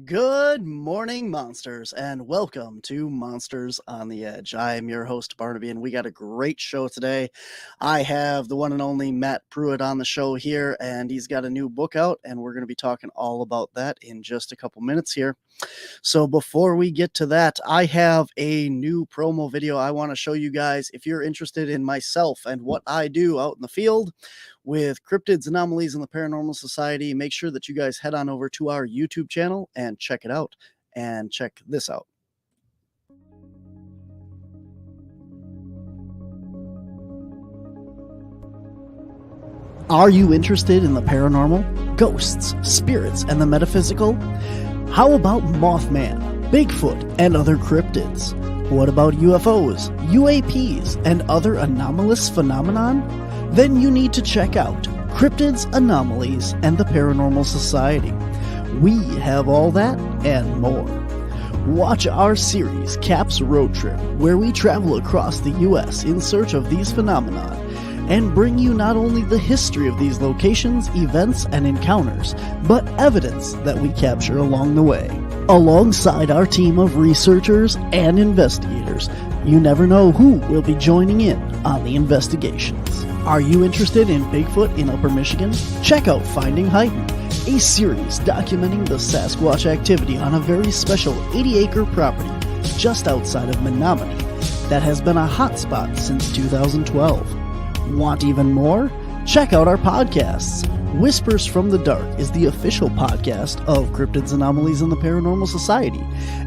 Good morning, monsters, and welcome to Monsters on the Edge. I am your host, Barnaby, and we got a great show today. I have the one and only Matt Pruitt on the show here, and he's got a new book out, and we're going to be talking all about that in just a couple minutes here. So before we get to that, I have a new promo video I want to show you guys. If you're interested in myself and what I do out in the field with cryptids, anomalies, and the Paranormal Society, make sure that you guys head on over to our YouTube channel and check it out. And check this out. Are you interested in the paranormal, ghosts, spirits, and the metaphysical? How about Mothman, Bigfoot, and other cryptids? What about UFOs, UAPs, and other anomalous phenomenon? Then you need to check out Cryptids, Anomalies, and the Paranormal Society. We have all that and more. Watch our series, Caps Road Trip, where we travel across the U.S. in search of these phenomena and bring you not only the history of these locations, events, and encounters, but evidence that we capture along the way. Alongside our team of researchers and investigators, you never know who will be joining in on the investigations. Are you interested in Bigfoot in Upper Michigan? Check out Finding Huyton, a series documenting the Sasquatch activity on a very special 80-acre property just outside of Menominee that has been a hotspot since 2012. Want even more? Check out our podcasts. Whispers from the Dark is the official podcast of Cryptids, Anomalies, and the Paranormal Society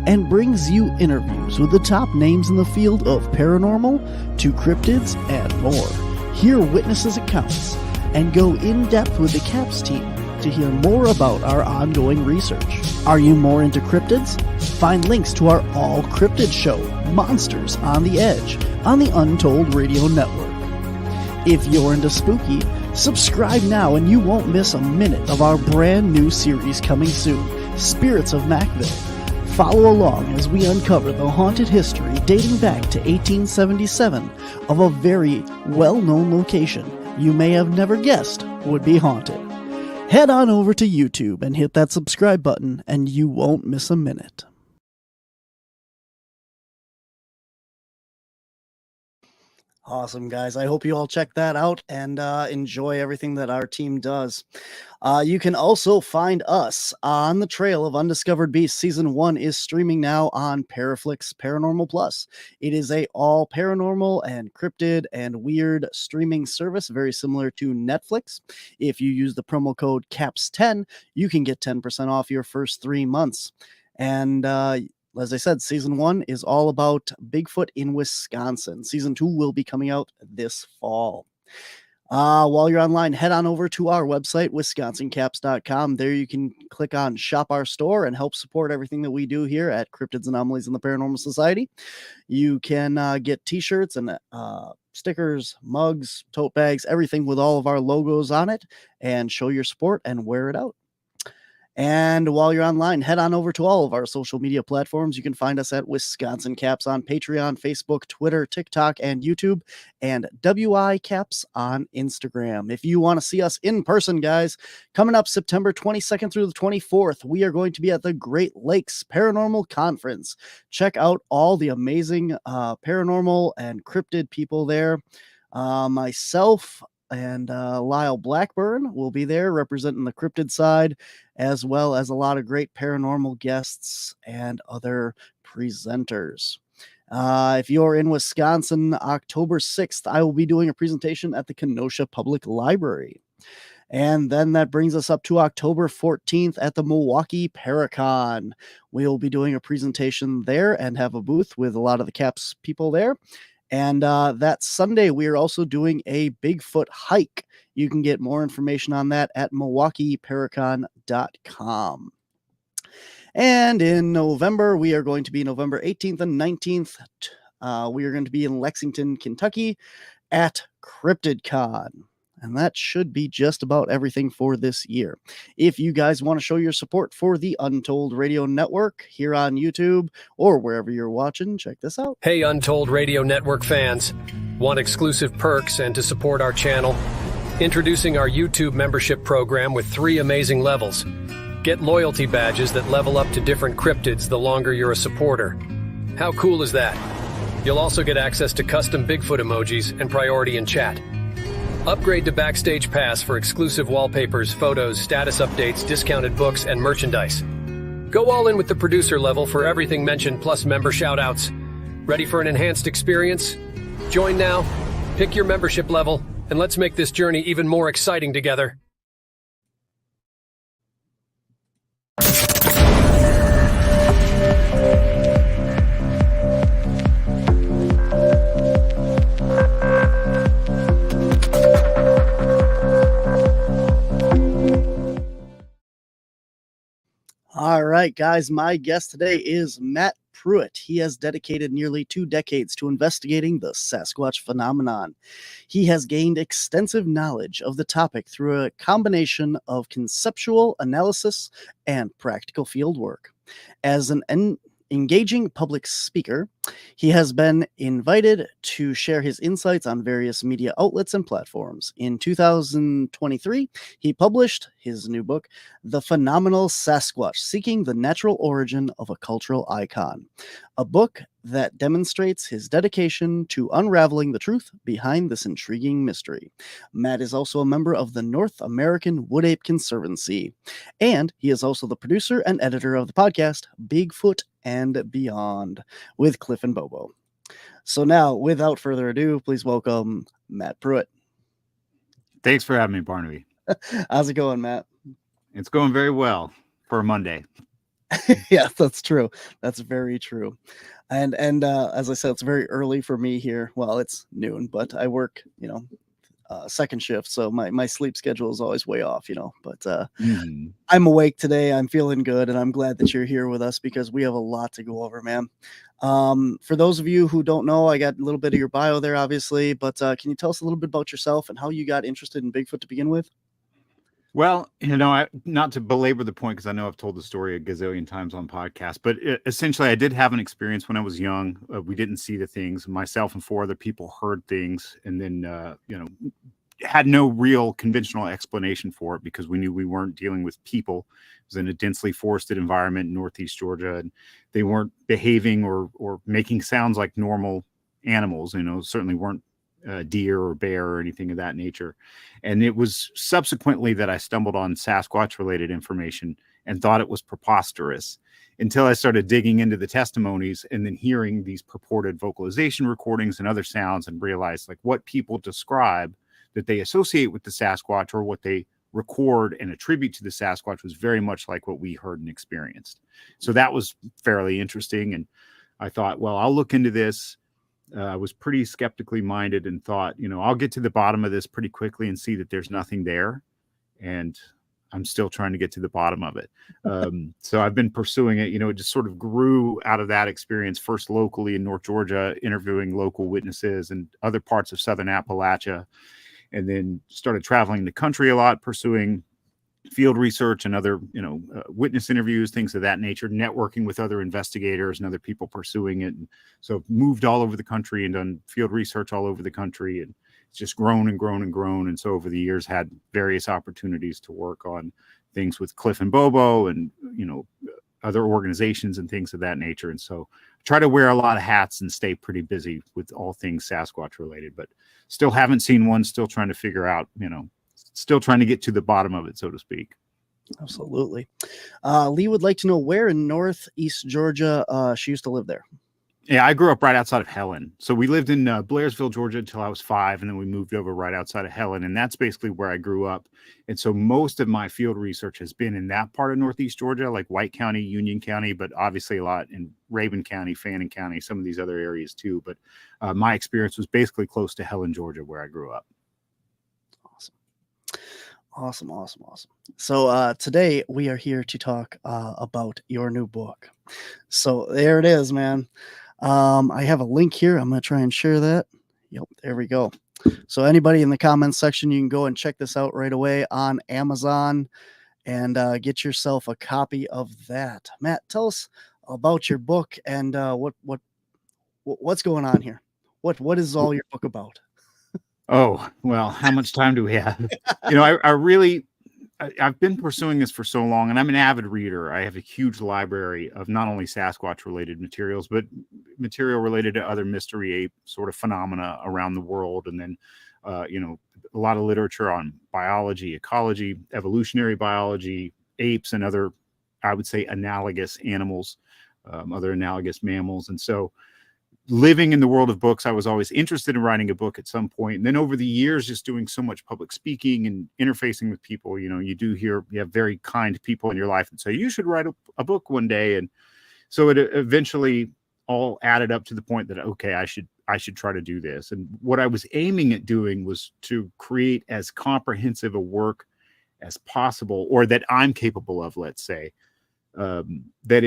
and brings you interviews with the top names in the field of paranormal to cryptids and more. Hear witnesses' accounts and go in-depth with the CAPS team to hear more about our ongoing research. Are you more into cryptids? Find links to our all-cryptid show, Monsters on the Edge, on the Untold Radio Network. If you're into spooky, subscribe now and you won't miss a minute of our brand new series coming soon, Spirits of Macville. Follow along as we uncover the haunted history dating back to 1877 of a very well-known location you may have never guessed would be haunted. Head on over to YouTube and hit that subscribe button and you won't miss a minute. Awesome, guys. I hope you all check that out and enjoy everything that our team does. You can also find us on the Trail of Undiscovered Beasts. Season 1 is streaming now on Paraflix Paranormal Plus. It is a all paranormal and cryptid and weird streaming service, very similar to Netflix. If you use the promo code CAPS10, you can get 10% off your first 3 months. And as I said, Season 1 is all about Bigfoot in Wisconsin. Season 2 will be coming out this fall. While you're online, head on over to our website, wisconsincaps.com. There you can click on Shop Our Store and help support everything that we do here at Cryptids, Anomalies, and the Paranormal Society. You can get t-shirts and stickers, mugs, tote bags, everything with all of our logos on it, and show your support and wear it out. And while you're online, head on over to all of our social media platforms. You can find us at Wisconsin Caps on Patreon, Facebook, Twitter, TikTok, and YouTube, and WI Caps on Instagram. If you want to see us in person, guys, coming up September 22nd through the 24th, we are going to be at the Great Lakes Paranormal Conference. Check out all the amazing paranormal and cryptid people there. Myself and Lyle Blackburn will be there representing the cryptid side, as well as a lot of great paranormal guests and other presenters. If you're in Wisconsin, October 6th, I will be doing a presentation at the Kenosha Public Library. And then that brings us up to October 14th at the Milwaukee Paracon. We'll be doing a presentation there and have a booth with a lot of the CAPS people there. And that Sunday, we are also doing a Bigfoot hike. You can get more information on that at MilwaukeeParacon.com. And in November, we are going to be November 18th and 19th. We are going to be in Lexington, Kentucky at CryptidCon. And that should be just about everything for this year. If you guys want to show your support for the Untold Radio Network here on YouTube or wherever you're watching, check this out. Hey, Untold Radio Network fans. Want exclusive perks and to support our channel? Introducing our YouTube membership program with 3 amazing levels. Get loyalty badges that level up to different cryptids the longer you're a supporter. How cool is that? You'll also get access to custom Bigfoot emojis and priority in chat. Upgrade to Backstage Pass for exclusive wallpapers, photos, status updates, discounted books, and merchandise. Go all in with the producer level for everything mentioned plus member shoutouts. Ready for an enhanced experience? Join now, pick your membership level, and let's make this journey even more exciting together. All right, guys, my guest today is Matt Pruitt. He has dedicated nearly 2 decades to investigating the Sasquatch phenomenon. He has gained extensive knowledge of the topic through a combination of conceptual analysis and practical fieldwork. As an engaging public speaker, he has been invited to share his insights on various media outlets and platforms. In 2023, he published his new book, The Phenomenal Sasquatch: Seeking the Natural Origin of a Cultural Icon, a book that demonstrates his dedication to unraveling the truth behind this intriguing mystery. Matt is also a member of the North American Wood Ape Conservancy, and he is also the producer and editor of the podcast Bigfoot and Beyond with Cliff and Bobo. So now, without further ado, please welcome Matt Pruitt. Thanks for having me, Barnaby. How's it going, Matt? It's going very well for a Monday. Yeah, that's true. That's very true. And as I said, it's very early for me here. Well, it's noon, but I work, second shift, so my sleep schedule is always way off, but I'm awake today. I'm feeling good, and I'm glad that you're here with us because we have a lot to go over, man. For those of you who don't know, I got a little bit of your bio there, obviously, but can you tell us a little bit about yourself and how you got interested in Bigfoot to begin with? Well, not to belabor the point, because I know I've told the story a gazillion times on podcasts, but essentially I did have an experience when I was young. We didn't see the things. Myself and 4 other people heard things, and then, had no real conventional explanation for it because we knew we weren't dealing with people. It was in a densely forested environment in Northeast Georgia, and they weren't behaving or making sounds like normal animals, certainly weren't deer or bear or anything of that nature. And it was subsequently that I stumbled on Sasquatch related information and thought it was preposterous until I started digging into the testimonies and then hearing these purported vocalization recordings and other sounds and realized like what people describe that they associate with the Sasquatch or what they record and attribute to the Sasquatch was very much like what we heard and experienced. So that was fairly interesting. And I thought, well, I'll look into this. I was pretty skeptically minded and thought, I'll get to the bottom of this pretty quickly and see that there's nothing there. And I'm still trying to get to the bottom of it. So I've been pursuing it. It just sort of grew out of that experience, first locally in North Georgia, interviewing local witnesses and other parts of Southern Appalachia, and then started traveling the country a lot, pursuing field research and other, witness interviews, things of that nature, networking with other investigators and other people pursuing it. And so moved all over the country and done field research all over the country. And it's just grown and grown and grown. And so over the years had various opportunities to work on things with Cliff and Bobo and, other organizations and things of that nature. And so I try to wear a lot of hats and stay pretty busy with all things Sasquatch related, but still haven't seen one, still trying to figure out, still trying to get to the bottom of it, so to speak. Absolutely. Lee would like to know where in Northeast Georgia she used to live there. Yeah, I grew up right outside of Helen. So we lived in Blairsville, Georgia until I was 5, and then we moved over right outside of Helen, and that's basically where I grew up. And so most of my field research has been in that part of Northeast Georgia, like White County, Union County, but obviously a lot in Rabun County, Fannin County, some of these other areas too. But my experience was basically close to Helen, Georgia, where I grew up. Awesome. So today we are here to talk about your new book. So there it is, man. I have a link here. I'm going to try and share that. Yep, there we go. So anybody in the comments section, you can go and check this out right away on Amazon and get yourself a copy of that. Matt, tell us about your book and what's going on here. What is all your book about? Oh, well, how much time do we have? I really, I've been pursuing this for so long, and I'm an avid reader. I have a huge library of not only Sasquatch related materials, but material related to other mystery ape sort of phenomena around the world. And then, a lot of literature on biology, ecology, evolutionary biology, apes, and other, I would say, analogous animals, other analogous mammals. And so, living in the world of books, I was always interested in writing a book at some point. And then over the years, just doing so much public speaking and interfacing with people, you have very kind people in your life that say, you should write a book one day. And so it eventually all added up to the point that, okay, I should try to do this. And what I was aiming at doing was to create as comprehensive a work as possible, or that I'm capable of, let's say, that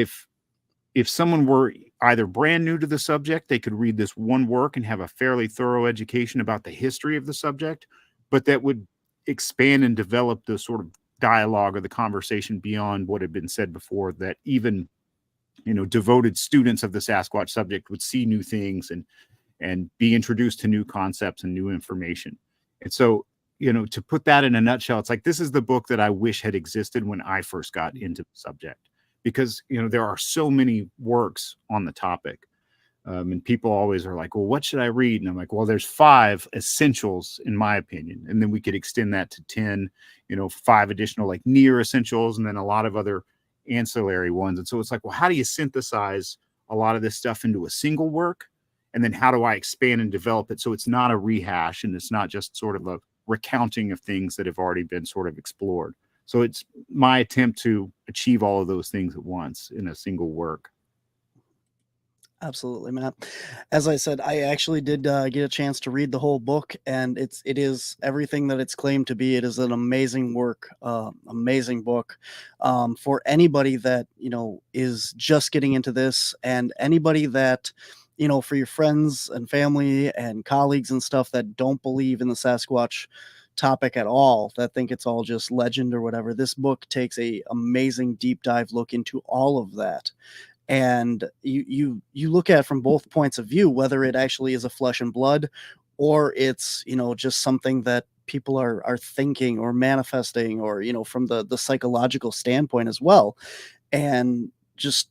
if someone were either brand new to the subject, they could read this one work and have a fairly thorough education about the history of the subject, but that would expand and develop the sort of dialogue or the conversation beyond what had been said before, that even, devoted students of the Sasquatch subject would see new things and be introduced to new concepts and new information. And so, to put that in a nutshell, it's like, this is the book that I wish had existed when I first got into the subject. Because, there are so many works on the topic. And people always are like, well, what should I read? And I'm like, well, there's 5 essentials, in my opinion. And then we could extend that to 10, 5 additional like near essentials, and then a lot of other ancillary ones. And so it's like, well, how do you synthesize a lot of this stuff into a single work? And then how do I expand and develop it so it's not a rehash and it's not just sort of a recounting of things that have already been sort of explored? So it's my attempt to achieve all of those things at once in a single work. Absolutely, Matt. As I said, I actually did get a chance to read the whole book, and it is everything that it's claimed to be. It is an amazing work, amazing book for anybody that is just getting into this, and anybody that for your friends and family and colleagues and stuff that don't believe in the Sasquatch topic at all, that think it's all just legend or whatever. This book takes a amazing deep dive look into all of that, and you look at it from both points of view, whether it actually is a flesh and blood, or it's just something that people are thinking or manifesting, or from the psychological standpoint as well, and just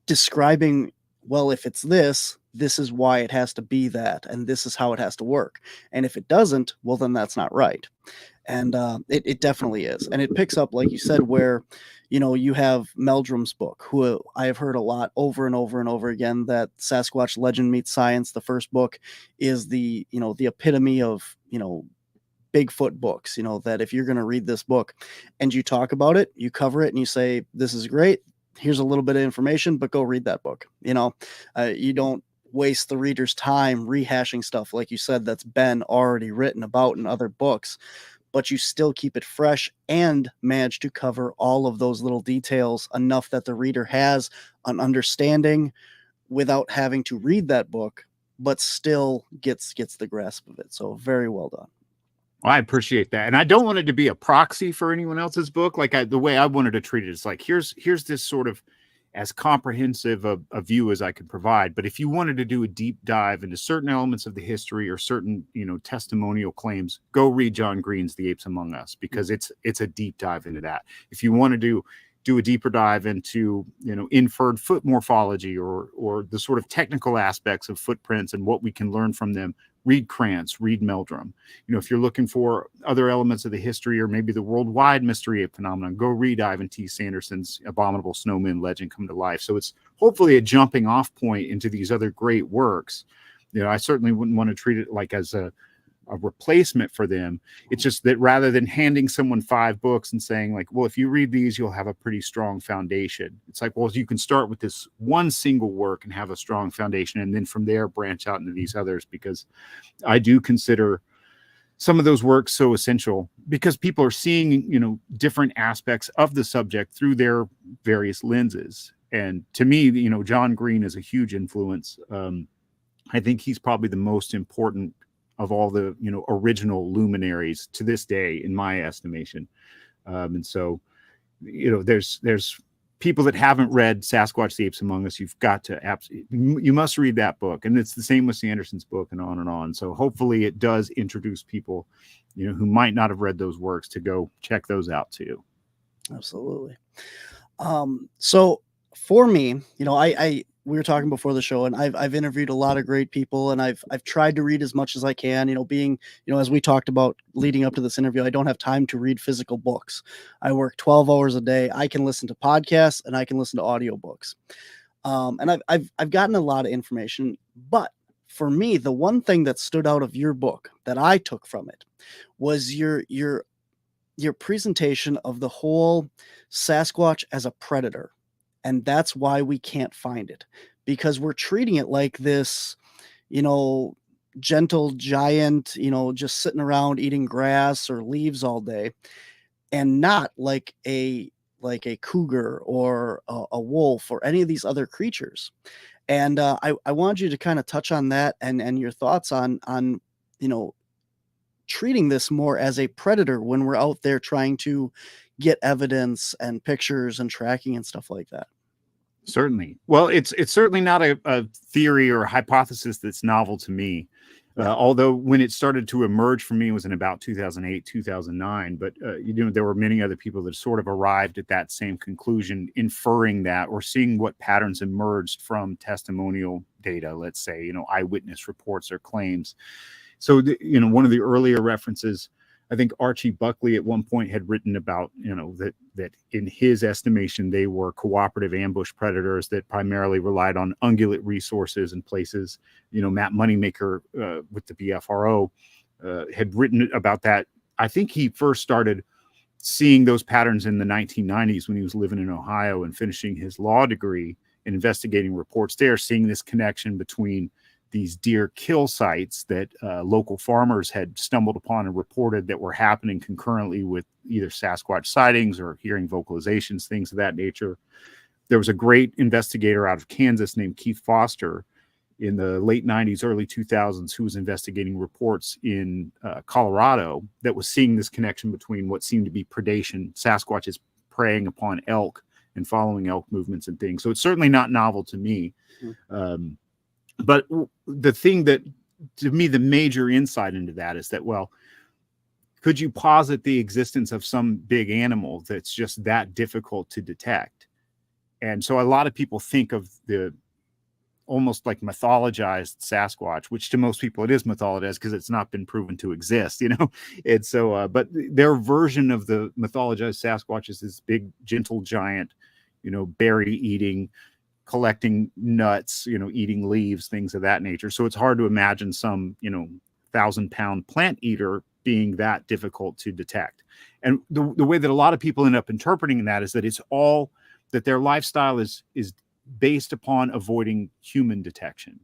describing, well, if it's this is why it has to be that, and this is how it has to work. And if it doesn't, well, then that's not right. And it definitely is. And it picks up, like you said, where, you have Meldrum's book, who I have heard a lot over and over and over again, that Sasquatch Legend Meets Science, the first book, is the epitome of, Bigfoot books, that if you're going to read this book and you talk about it, you cover it and you say, this is great, here's a little bit of information, but go read that book. You don't waste the reader's time rehashing stuff, like you said, that's been already written about in other books, but you still keep it fresh and manage to cover all of those little details enough that the reader has an understanding without having to read that book, but still gets the grasp of it. So very well done. Well, I appreciate that. And I don't want it to be a proxy for anyone else's book. Like the way I wanted to treat it is like, here's this sort of as comprehensive a view as I could provide. But if you wanted to do a deep dive into certain elements of the history or certain, testimonial claims, go read John Green's The Apes Among Us, because it's a deep dive into that. If you want to do a deeper dive into, inferred foot morphology or the sort of technical aspects of footprints and what we can learn from them, read Krantz, read Meldrum. If you're looking for other elements of the history or maybe the worldwide mystery ape phenomenon, go read Ivan T. Sanderson's Abominable Snowman Legend Come to Life. So it's hopefully a jumping off point into these other great works. I certainly wouldn't want to treat it like as a replacement for them. It's just that rather than handing someone 5 books and saying like, well, if you read these, you'll have a pretty strong foundation. It's like, well, you can start with this one single work and have a strong foundation, and then from there branch out into these others, because I do consider some of those works so essential because people are seeing, different aspects of the subject through their various lenses. And to me, John Green is a huge influence. I think he's probably the most important of all the original luminaries to this day, in my estimation. And so there's people that haven't read Sasquatch the Apes Among Us, you've got to you must read that book. And it's the same with Sanderson's book and on and on. So hopefully it does introduce people, who might not have read those works to go check those out too. Absolutely. So for me, we were talking before the show, and I've interviewed a lot of great people, and I've tried to read as much as I can, being, as we talked about leading up to this interview, I don't have time to read physical books. I work 12 hours a day. I can listen to podcasts and I can listen to audiobooks. And I've gotten a lot of information, but for me, the one thing that stood out of your book that I took from it was your presentation of the whole Sasquatch as a predator. And that's why we can't find it, because we're treating it like this, gentle giant, just sitting around eating grass or leaves all day, and not like a cougar or a wolf or any of these other creatures. And I wanted you to kind of touch on that and your thoughts on treating this more as a predator when we're out there trying to get evidence and pictures and tracking and stuff like that. Certainly. Well, it's certainly not a theory or a hypothesis that's novel to me. Although when it started to emerge for me, it was in about 2008, 2009. But, there were many other people that sort of arrived at that same conclusion, inferring that or seeing what patterns emerged from testimonial data, let's say, eyewitness reports or claims. So, one of the earlier references, I think Archie Buckley at one point had written about, that in his estimation, they were cooperative ambush predators that primarily relied on ungulate resources and places. Matt Moneymaker with the BFRO had written about that. I think he first started seeing those patterns in the 1990s when he was living in Ohio and finishing his law degree and investigating reports there, seeing this connection between these deer kill sites that local farmers had stumbled upon and reported that were happening concurrently with either Sasquatch sightings or hearing vocalizations, things of that nature. There was a great investigator out of Kansas named Keith Foster in the late 90s, early 2000s, who was investigating reports in Colorado that was seeing this connection between what seemed to be predation, Sasquatches preying upon elk and following elk movements and things. So it's certainly not novel to me. But the thing that, to me, the major insight into that is that, well, could you posit the existence of some big animal that's just that difficult to detect? And so a lot of people think of the almost like mythologized Sasquatch, which to most people it is mythologized because it's not been proven to exist, And so, but their version of the mythologized Sasquatch is this big, gentle giant, berry eating, collecting nuts, eating leaves, things of that nature. So it's hard to imagine some, 1,000-pound plant eater being that difficult to detect. And the way that a lot of people end up interpreting that is that it's all that their lifestyle is based upon avoiding human detection,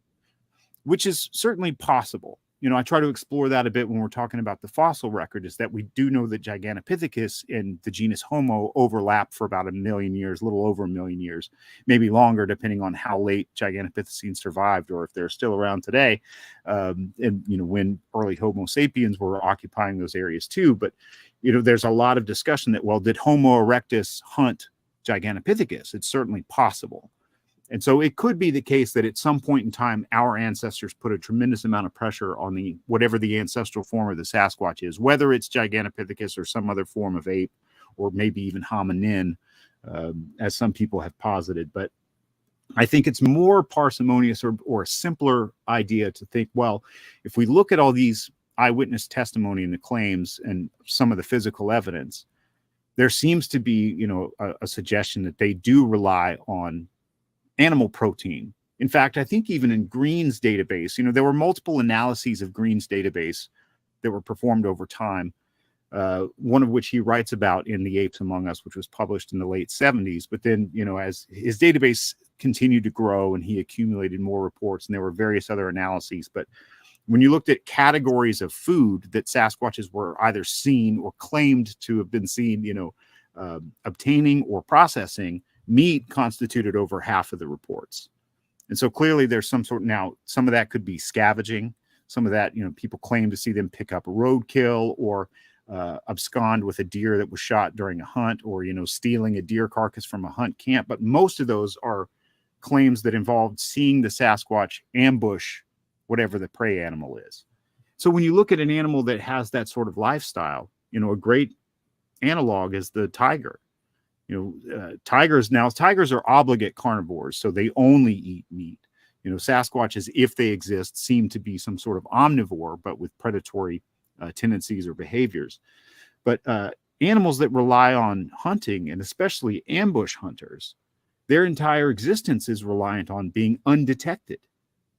which is certainly possible. I try to explore that a bit when we're talking about the fossil record, is that we do know that Gigantopithecus and the genus Homo overlap for about 1 million years, a little over 1 million years, maybe longer, depending on how late Gigantopithecines survived or if they're still around today. And, when early Homo sapiens were occupying those areas too. But, there's a lot of discussion that, well, did Homo erectus hunt Gigantopithecus? It's certainly possible. And so it could be the case that at some point in time, our ancestors put a tremendous amount of pressure on whatever the ancestral form of the Sasquatch is, whether it's Gigantopithecus or some other form of ape, or maybe even hominin, as some people have posited. But I think it's more parsimonious or a simpler idea to think, well, if we look at all these eyewitness testimony and the claims and some of the physical evidence, there seems to be, a suggestion that they do rely on animal protein. In fact, I think even in Green's database, there were multiple analyses of Green's database that were performed over time, one of which he writes about in The Apes Among Us, which was published in the late 70s. But then, as his database continued to grow and he accumulated more reports, and there were various other analyses. But when you looked at categories of food that Sasquatches were either seen or claimed to have been seen, obtaining or processing, meat constituted over half of the reports. And so clearly there's some of that could be scavenging. Some of that, people claim to see them pick up roadkill, or abscond with a deer that was shot during a hunt, or, stealing a deer carcass from a hunt camp. But most of those are claims that involved seeing the Sasquatch ambush whatever the prey animal is. So when you look at an animal that has that sort of lifestyle, a great analog is the tiger. Tigers are obligate carnivores, so they only eat meat. Sasquatches, if they exist, seem to be some sort of omnivore, but with predatory tendencies or behaviors. But animals that rely on hunting, and especially ambush hunters, their entire existence is reliant on being undetected.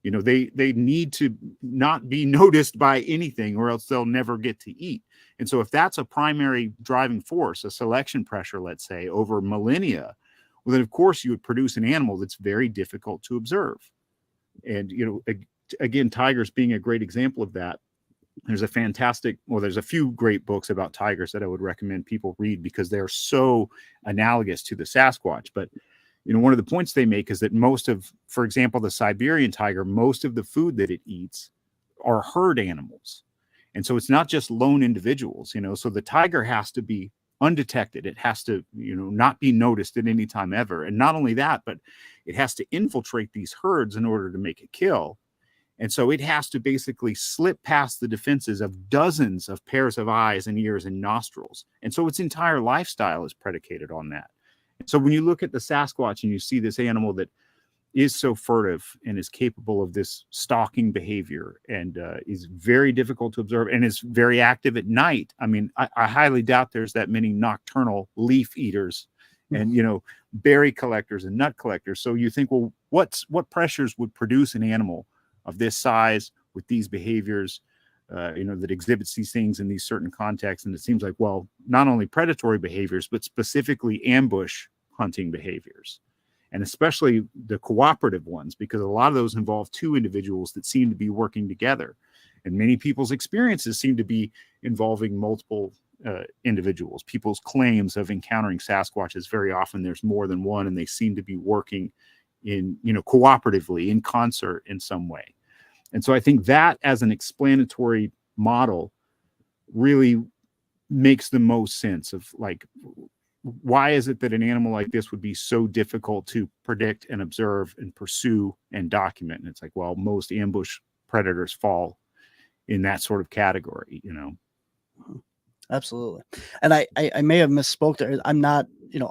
They need to not be noticed by anything, or else they'll never get to eat. And so if that's a primary driving force, a selection pressure, let's say, over millennia, well, then of course you would produce an animal that's very difficult to observe. And, again, tigers being a great example of that. There's a few great books about tigers that I would recommend people read, because they're so analogous to the Sasquatch. But one of the points they make is that for example, the Siberian tiger, most of the food that it eats are herd animals. And so it's not just lone individuals, so the tiger has to be undetected. It has to, not be noticed at any time ever. And not only that, but it has to infiltrate these herds in order to make a kill. And so it has to basically slip past the defenses of dozens of pairs of eyes and ears and nostrils. And so its entire lifestyle is predicated on that. So when you look at the Sasquatch and you see this animal that is so furtive and is capable of this stalking behavior, and is very difficult to observe, and is very active at night. I mean, I highly doubt there's that many nocturnal leaf eaters and, berry collectors and nut collectors. So you think, well, what pressures would produce an animal of this size with these behaviors, that exhibits these things in these certain contexts? And it seems like, well, not only predatory behaviors, but specifically ambush hunting behaviors, and especially the cooperative ones, because a lot of those involve two individuals that seem to be working together. And many people's experiences seem to be involving multiple individuals. People's claims of encountering Sasquatches, very often there's more than one, and they seem to be working in, cooperatively, in concert in some way. And so I think that as an explanatory model really makes the most sense of, like, why is it that an animal like this would be so difficult to predict and observe and pursue and document? And it's like, well, most ambush predators fall in that sort of category, Absolutely. And I may have misspoke there. I'm not,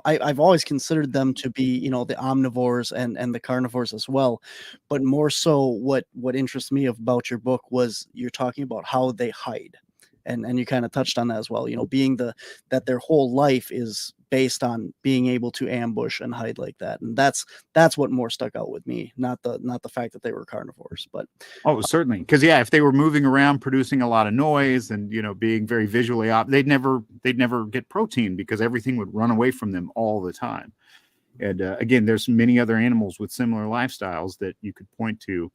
I've always considered them to be, the omnivores and the carnivores as well. But more so what interests me about your book was you're talking about how they hide. And you kind of touched on that as well, being that their whole life is based on being able to ambush and hide like that. And that's what more stuck out with me, not the fact that they were carnivores. But certainly, because if they were moving around, producing a lot of noise, and being very visually they'd never get protein, because everything would run away from them all the time. And again, there's many other animals with similar lifestyles that you could point to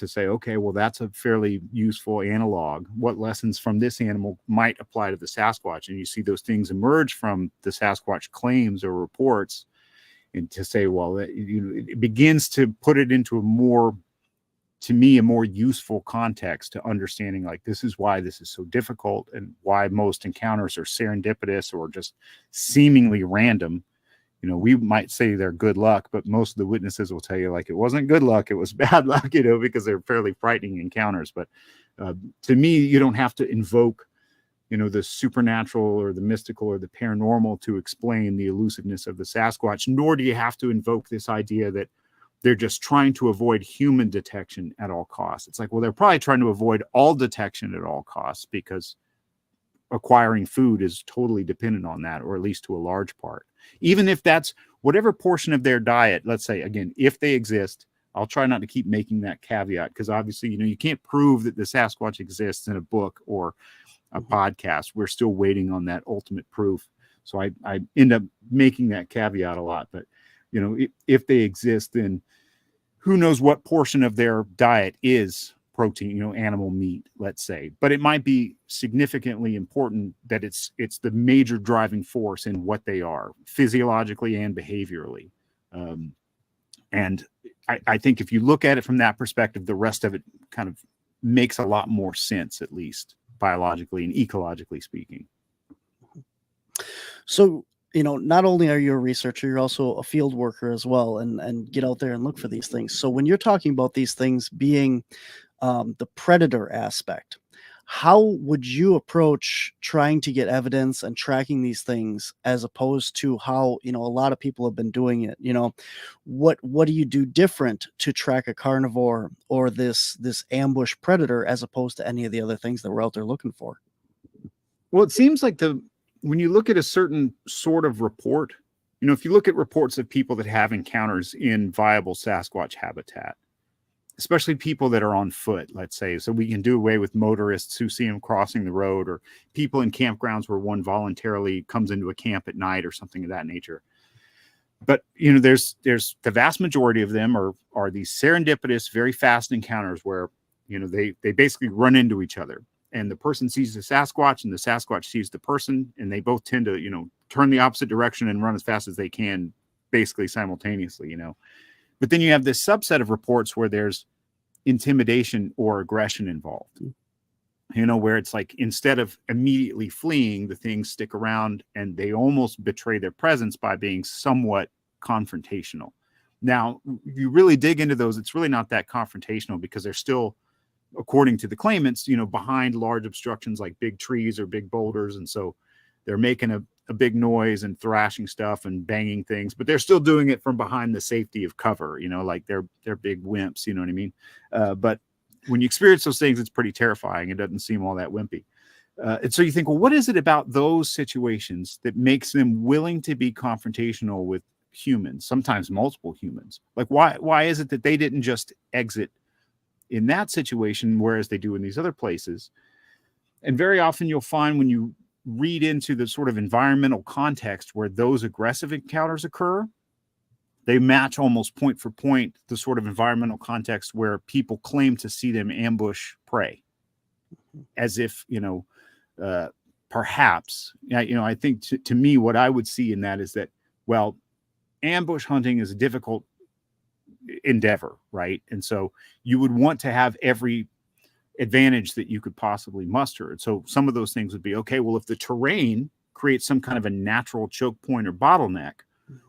say, okay, well, that's a fairly useful analog. What lessons from this animal might apply to the Sasquatch? And you see those things emerge from the Sasquatch claims or reports, and to say, well, it begins to put it into a more useful context to understanding, like, this is why this is so difficult, and why most encounters are serendipitous or just seemingly random. We might say they're good luck, but most of the witnesses will tell you, like, it wasn't good luck, it was bad luck, because they're fairly frightening encounters. But to me, you don't have to invoke, the supernatural or the mystical or the paranormal to explain the elusiveness of the Sasquatch, nor do you have to invoke this idea that they're just trying to avoid human detection at all costs. It's like, well, they're probably trying to avoid all detection at all costs, because acquiring food is totally dependent on that, or at least to a large part. Even if that's whatever portion of their diet, let's say, again, if they exist, I'll try not to keep making that caveat, because obviously, you can't prove that the Sasquatch exists in a book or a podcast. We're still waiting on that ultimate proof. So I end up making that caveat a lot. But, if they exist, then who knows what portion of their diet is protein, animal meat, let's say. But it might be significantly important that it's the major driving force in what they are, physiologically and behaviorally. And I think if you look at it from that perspective, the rest of it kind of makes a lot more sense, at least biologically and ecologically speaking. So, not only are you a researcher, you're also a field worker as well, and get out there and look for these things. So when you're talking about these things being the predator aspect, how would you approach trying to get evidence and tracking these things as opposed to how, a lot of people have been doing it? What do you do different to track a carnivore or this ambush predator as opposed to any of the other things that we're out there looking for? Well, it seems like when you look at a certain sort of report, if you look at reports of people that have encounters in viable Sasquatch habitat, especially people that are on foot, let's say, so we can do away with motorists who see them crossing the road, or people in campgrounds where one voluntarily comes into a camp at night or something of that nature. But, there's the vast majority of them are these serendipitous, very fast encounters where, they basically run into each other. And the person sees the Sasquatch and the Sasquatch sees the person, and they both tend to, turn the opposite direction and run as fast as they can, basically simultaneously, But then you have this subset of reports where there's intimidation or aggression involved, where it's like, instead of immediately fleeing, the things stick around and they almost betray their presence by being somewhat confrontational. Now, you really dig into those, it's really not that confrontational, because they're still, according to the claimants, behind large obstructions like big trees or big boulders. And so they're making a big noise and thrashing stuff and banging things, but they're still doing it from behind the safety of cover, like they're big wimps, you know what I mean? But when you experience those things, it's pretty terrifying. It doesn't seem all that wimpy. And so you think, well, what is it about those situations that makes them willing to be confrontational with humans, sometimes multiple humans? Like, why is it that they didn't just exit in that situation, whereas they do in these other places? And very often you'll find, when you read into the sort of environmental context where those aggressive encounters occur, they match almost point for point the sort of environmental context where people claim to see them ambush prey, as if, perhaps, I think to me, what I would see in that is that, well, ambush hunting is a difficult endeavor, right? And so you would want to have every advantage that you could possibly muster. And so some of those things would be, okay, well, if the terrain creates some kind of a natural choke point or bottleneck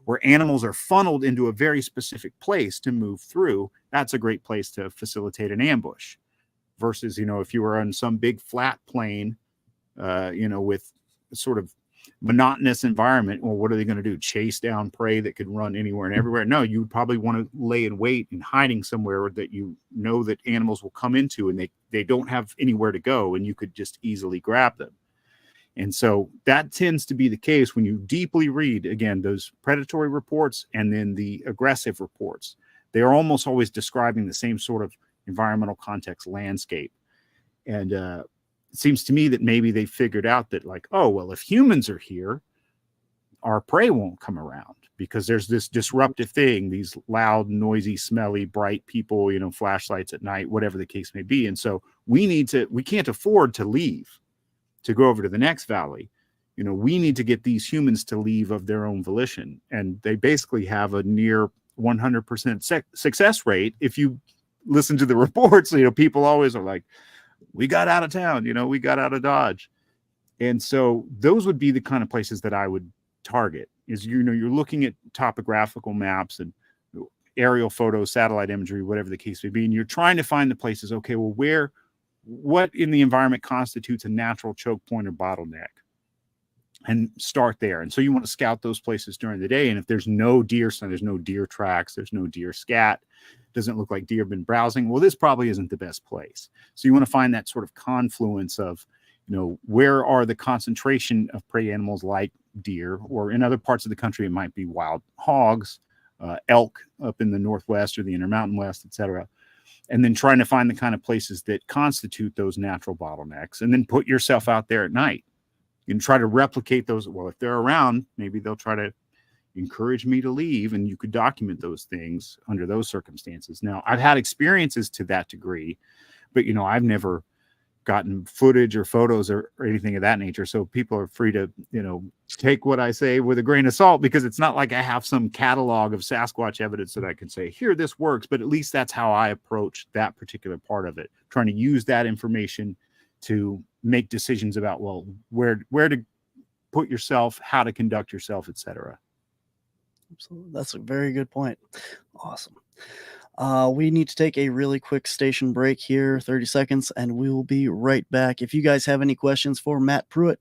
where animals are funneled into a very specific place to move through, that's a great place to facilitate an ambush. Versus, if you were on some big flat plain, with sort of monotonous environment, well, what are they going to do? Chase down prey that could run anywhere and everywhere? No, you would probably want to lay in wait and hiding somewhere that that animals will come into, and they don't have anywhere to go, and you could just easily grab them. And so that tends to be the case when you deeply read, again, those predatory reports and then the aggressive reports. They are almost always describing the same sort of environmental context landscape. And it seems to me that maybe they figured out that, like, oh, well, if humans are here, our prey won't come around because there's this disruptive thing, these loud, noisy, smelly, bright people, flashlights at night, whatever the case may be. And so we can't afford to leave to go over to the next valley. We need to get these humans to leave of their own volition. And they basically have a near 100% success rate. If you listen to the reports, people always are like, we got out of town, we got out of Dodge. And so those would be the kind of places that I would target. Is, you're looking at topographical maps and aerial photos, satellite imagery, whatever the case may be, and you're trying to find the places, okay, well, what in the environment constitutes a natural choke point or bottleneck, and start there. And so you want to scout those places during the day. And if there's no deer sign, there's no deer tracks, there's no deer scat, doesn't look like deer have been browsing, well, this probably isn't the best place. So you want to find that sort of confluence of, where are the concentration of prey animals like deer, or in other parts of the country, it might be wild hogs, elk up in the Northwest or the Intermountain West, etc. And then trying to find the kind of places that constitute those natural bottlenecks, and then put yourself out there at night and try to replicate those. Well, if they're around, maybe they'll try to encourage me to leave, and you could document those things under those circumstances. Now, I've had experiences to that degree, but I've never gotten footage or photos or anything of that nature. So people are free to, take what I say with a grain of salt, because it's not like I have some catalog of Sasquatch evidence that I can say, here, this works. But at least that's how I approach that particular part of it, trying to use that information to make decisions about, well, where to put yourself, how to conduct yourself, etc. Absolutely. That's a very good point. Awesome. We need to take a really quick station break here, 30 seconds, and we will be right back. If you guys have any questions for Matt Pruitt,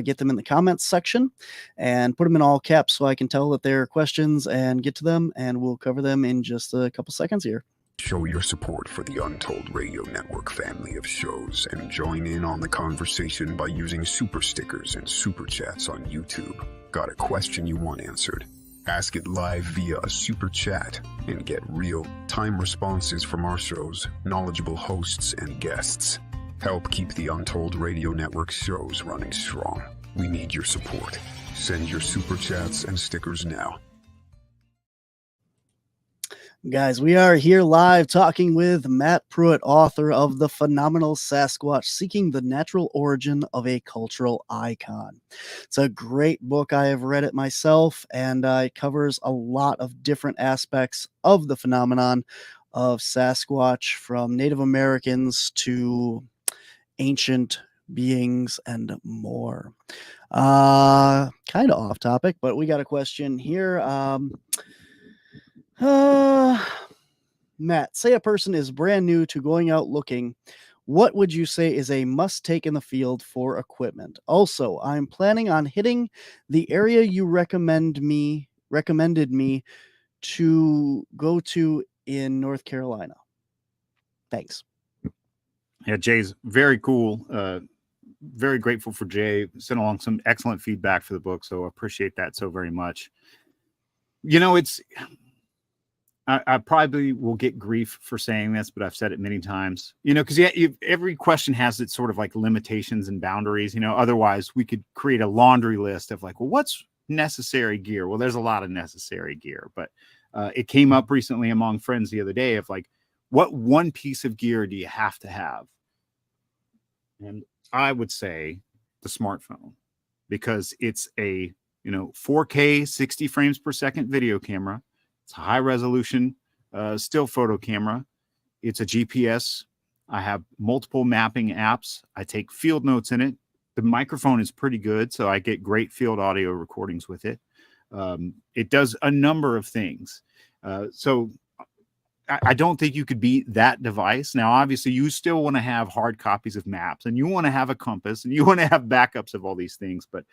get them in the comments section and put them in all caps so I can tell that they're questions and get to them, and we'll cover them in just a couple seconds here. Show your support for the Untold Radio Network family of shows and join in on the conversation by using super stickers and super chats on YouTube. Got a question you want answered? Ask it live via a super chat and get real-time responses from our show's knowledgeable hosts and guests. Help keep the Untold Radio Network shows running strong. We need your support. Send your super chats and stickers now. Guys, we are here live talking with Matt Pruitt, author of The Phenomenal Sasquatch, Seeking the Natural Origin of a Cultural Icon. It's a great book. I have read it myself, and it covers a lot of different aspects of the phenomenon of Sasquatch, from Native Americans to ancient beings and more. Kind of off topic, but we got a question here. Matt, say a person is brand new to going out looking. What would you say is a must take in the field for equipment? Also, I'm planning on hitting the area you recommended me to go to in North Carolina. Thanks. Yeah, Jay's very cool. Very grateful for Jay. Sent along some excellent feedback for the book, so appreciate that so very much. You know, I probably will get grief for saying this, but I've said it many times, because every question has its sort of like limitations and boundaries, otherwise we could create a laundry list of like, well, what's necessary gear? Well, there's a lot of necessary gear, but it came up recently among friends the other day of like, what one piece of gear do you have to have? And I would say the smartphone, because it's a, 4K 60 frames per second video camera. It's a high resolution still photo camera. It's a GPS. I have multiple mapping apps. I take field notes in it. The microphone is pretty good, so I get great field audio recordings with it. It does a number of things. So I don't think you could beat that device. Now, obviously, you still want to have hard copies of maps, and you want to have a compass, and you want to have backups of all these things. But,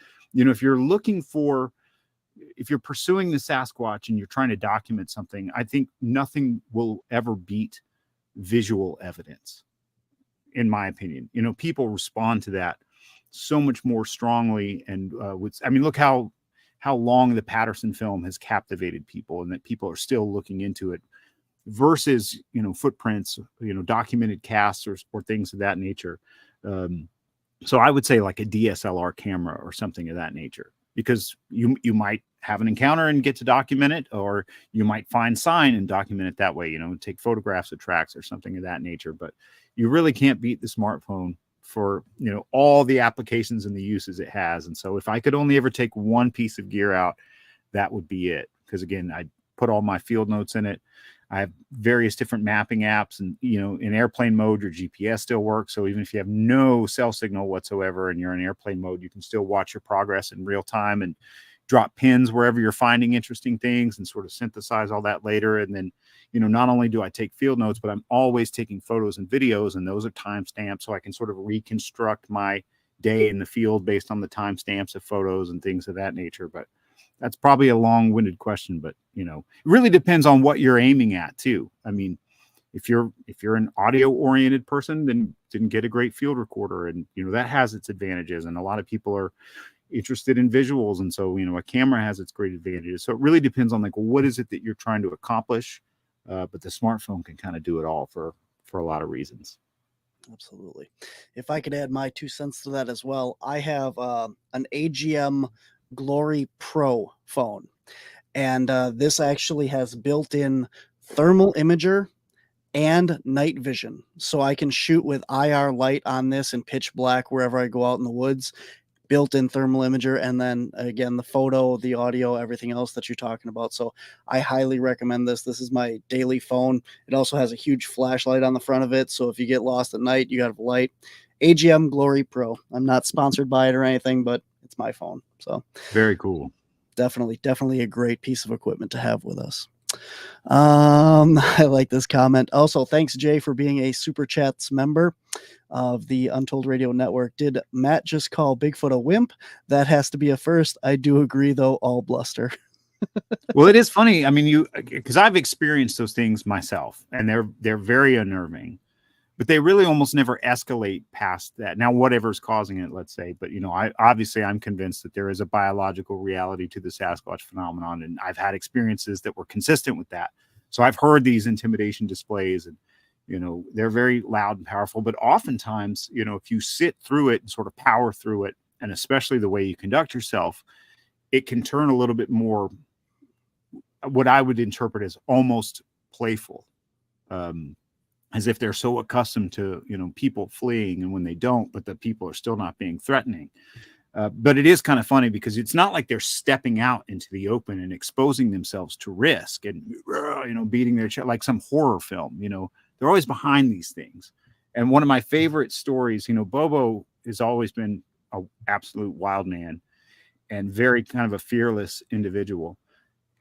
if you're pursuing the Sasquatch and you're trying to document something, I think nothing will ever beat visual evidence, in my opinion. People respond to that so much more strongly. And look how long the Patterson film has captivated people, and that people are still looking into it versus, footprints, documented casts or things of that nature. So I would say like a DSLR camera or something of that nature, because you might have an encounter and get to document it, or you might find sign and document it that way, take photographs of tracks or something of that nature. But you really can't beat the smartphone for, all the applications and the uses it has. And so if I could only ever take one piece of gear out, that would be it. Because again, I put all my field notes in it. I have various different mapping apps, and, in airplane mode, your GPS still works. So even if you have no cell signal whatsoever and you're in airplane mode, you can still watch your progress in real time and drop pins wherever you're finding interesting things and sort of synthesize all that later. And then, not only do I take field notes, but I'm always taking photos and videos, and those are timestamped, so I can sort of reconstruct my day in the field based on the timestamps of photos and things of that nature. But that's probably a long-winded question, but it really depends on what you're aiming at too. I mean, if you're an audio-oriented person, then get a great field recorder, and that has its advantages. And a lot of people are interested in visuals, and so a camera has its great advantages. So it really depends on like, what is it that you're trying to accomplish? But the smartphone can kind of do it all for a lot of reasons. Absolutely. If I could add my 2 cents to that as well, I have an AGM Glory Pro phone, and this actually has built-in thermal imager and night vision, so I can shoot with IR light on this in pitch black wherever I go out in the woods. Built-in thermal imager, and then again the photo, the audio, everything else that you're talking about. So I highly recommend this. This is my daily phone. It also has a huge flashlight on the front of it, so if you get lost at night, you got a light. AGM Glory Pro. I'm not sponsored by it or anything, but it's my phone. So very cool. Definitely a great piece of equipment to have with us. I like this comment. Also, thanks, Jay, for being a Super Chats member of the Untold Radio Network. Did Matt just call Bigfoot a wimp? That has to be a first. I do agree, though, all bluster. Well, it is funny. I mean, because I've experienced those things myself, and they're very unnerving, but they really almost never escalate past that. Now, whatever's causing it, let's say, but I'm convinced that there is a biological reality to the Sasquatch phenomenon, and I've had experiences that were consistent with that. So I've heard these intimidation displays, and they're very loud and powerful. But oftentimes, if you sit through it and sort of power through it, and especially the way you conduct yourself, it can turn a little bit more what I would interpret as almost playful. As if they're so accustomed to, people fleeing, and when they don't, but the people are still not being threatening. But it is kind of funny because it's not like they're stepping out into the open and exposing themselves to risk and, beating their chest like some horror film. They're always behind these things. And one of my favorite stories, Bobo has always been an absolute wild man and very kind of a fearless individual.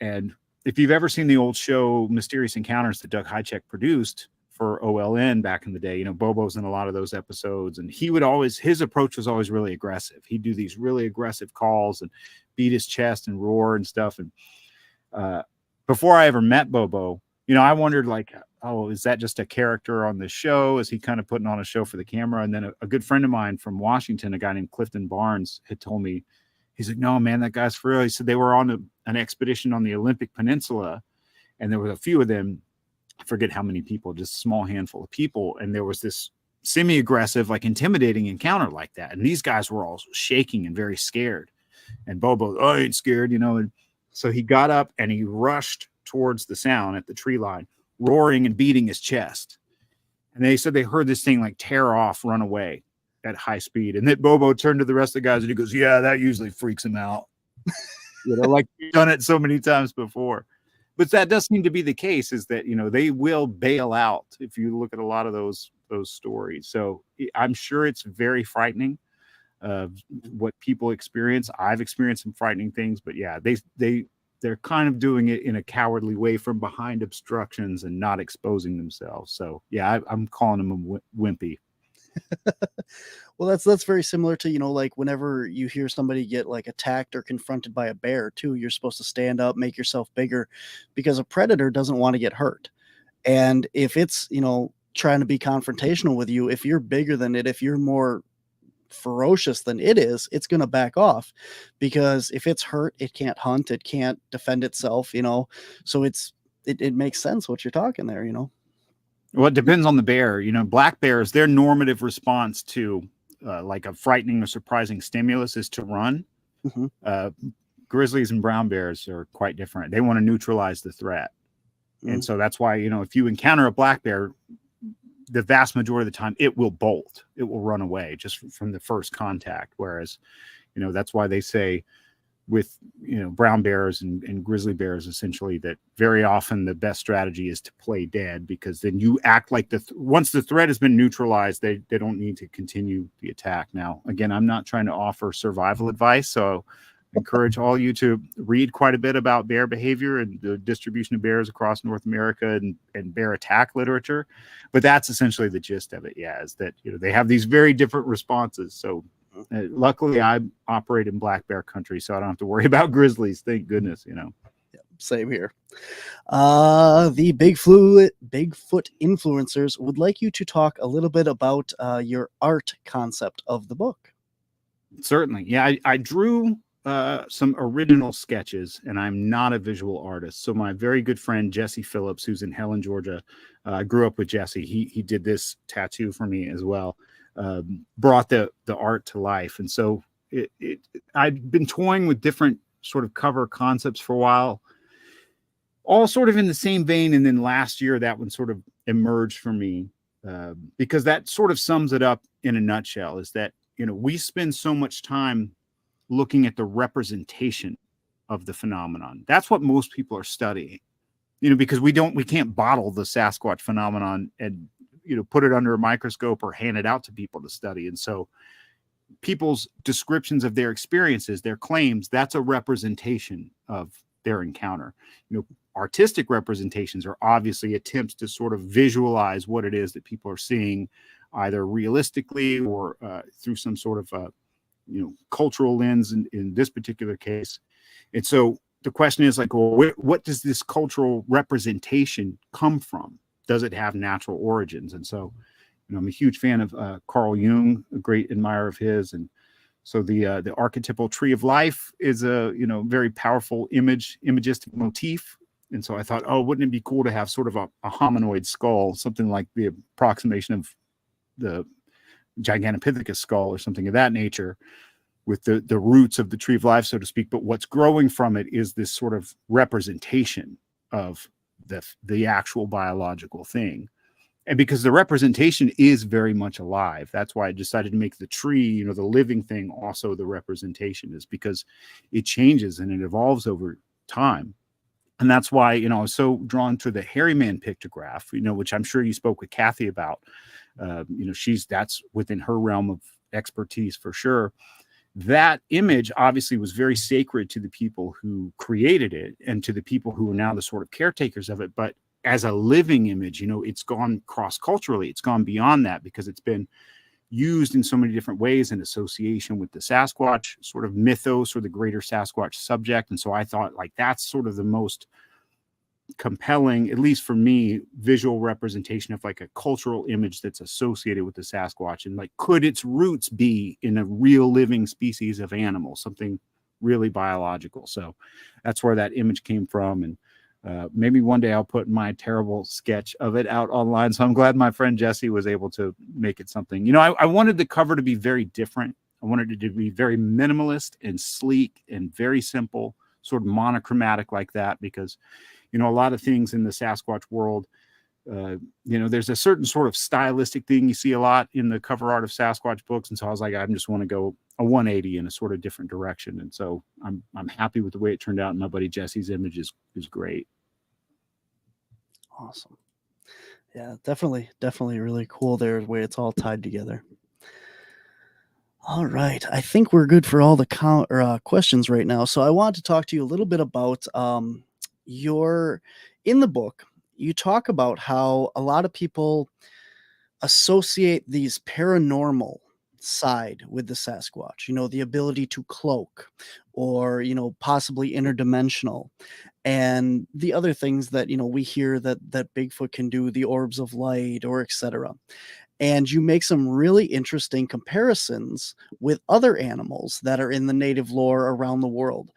And if you've ever seen the old show Mysterious Encounters that Doug Hychek produced for OLN back in the day, Bobo's in a lot of those episodes, and his approach was always really aggressive. He'd do these really aggressive calls and beat his chest and roar and stuff. And before I ever met Bobo, I wondered like, oh, is that just a character on the show? Is he kind of putting on a show for the camera? And then a good friend of mine from Washington, a guy named Cliff and Bobo, had told me, he's like, no, man, that guy's for real. He said they were on an expedition on the Olympic Peninsula, and there were a few of them. I forget how many people, just a small handful of people. And there was this semi-aggressive, like intimidating encounter like that. And these guys were all shaking and very scared. And Bobo, I ain't scared, And so he got up and he rushed towards the sound at the tree line, roaring and beating his chest. And they said they heard this thing like tear off, run away at high speed. And then Bobo turned to the rest of the guys and he goes, yeah, that usually freaks him out. Like you've done it so many times before. But that does seem to be the case, is that, they will bail out if you look at a lot of those stories. So I'm sure it's very frightening what people experience. I've experienced some frightening things, but yeah, they're kind of doing it in a cowardly way from behind obstructions and not exposing themselves. So yeah, I'm calling them wimpy. Well, that's very similar to, like whenever you hear somebody get like attacked or confronted by a bear too, you're supposed to stand up, make yourself bigger, because a predator doesn't want to get hurt. And if it's, trying to be confrontational with you, if you're bigger than it, if you're more ferocious than it is, it's going to back off, because if it's hurt, it can't hunt, it can't defend itself, so it makes sense what you're talking there, Well, it depends on the bear. Black bears, their normative response to like a frightening or surprising stimulus is to run. Mm-hmm. Grizzlies and brown bears are quite different. They want to neutralize the threat. Mm-hmm. And so that's why, if you encounter a black bear, the vast majority of the time it will bolt. It will run away just from the first contact. Whereas, that's why they say with, brown bears and grizzly bears, essentially, that very often the best strategy is to play dead, because then you act like once the threat has been neutralized, they don't need to continue the attack. Now, again, I'm not trying to offer survival advice, so I encourage all you to read quite a bit about bear behavior and the distribution of bears across North America and bear attack literature. But that's essentially the gist of it. Yeah, is that, they have these very different responses. So luckily I operate in black bear country, so I don't have to worry about grizzlies. Thank goodness, Yeah, same here. The Bigfoot influencers would like you to talk a little bit about your art concept of the book. Certainly. Yeah, I drew some original sketches, and I'm not a visual artist. So my very good friend Jesse Phillips, who's in Helen, Georgia, I grew up with Jesse. He did this tattoo for me as well. Brought the art to life. And so I'd been toying with different sort of cover concepts for a while, all sort of in the same vein. And then last year, that one sort of emerged for me, because that sort of sums it up in a nutshell, is that, we spend so much time looking at the representation of the phenomenon. That's what most people are studying, because we can't bottle the Sasquatch phenomenon and, put it under a microscope or hand it out to people to study. And so people's descriptions of their experiences, their claims, that's a representation of their encounter. Artistic representations are obviously attempts to sort of visualize what it is that people are seeing, either realistically or through some sort of cultural lens in this particular case. And so the question is like, well, what does this cultural representation come from? Does it have natural origins? And so, I'm a huge fan of Carl Jung, a great admirer of his. And so the archetypal tree of life is a, very powerful imagistic motif. And so I thought, oh, wouldn't it be cool to have sort of a hominoid skull, something like the approximation of the Gigantopithecus skull or something of that nature, with the roots of the tree of life, so to speak. But what's growing from it is this sort of representation of the actual biological thing. And because the representation is very much alive, that's why I decided to make the tree, the living thing, also the representation, is because it changes and it evolves over time. And that's why, I was so drawn to the hairy man pictograph, which I'm sure you spoke with Kathy about. That's within her realm of expertise for sure. That image obviously was very sacred to the people who created it and to the people who are now the sort of caretakers of it. But as a living image, it's gone cross-culturally. It's gone beyond that because it's been used in so many different ways in association with the Sasquatch sort of mythos or the greater Sasquatch subject. And so I thought like that's sort of the most compelling, at least for me, visual representation of like a cultural image that's associated with the Sasquatch. And like, could its roots be in a real living species of animal, something really biological? So that's where that image came from. And maybe one day I'll put my terrible sketch of it out online. So I'm glad my friend Jesse was able to make it something. I wanted the cover to be very different. I wanted it to be very minimalist and sleek and very simple, sort of monochromatic like that, because, a lot of things in the Sasquatch world, there's a certain sort of stylistic thing you see a lot in the cover art of Sasquatch books. And so I was like, I just want to go a 180 in a sort of different direction. And so I'm happy with the way it turned out. And my buddy Jesse's image is great. Awesome. Yeah, definitely really cool there, the way it's all tied together. All right. I think we're good for all the questions right now. So I wanted to talk to you a little bit about in the book, you talk about how a lot of people associate these paranormal side with the Sasquatch, the ability to cloak or, possibly interdimensional, and the other things that, we hear that Bigfoot can do, the orbs of light or etc. And you make some really interesting comparisons with other animals that are in the native lore around the world.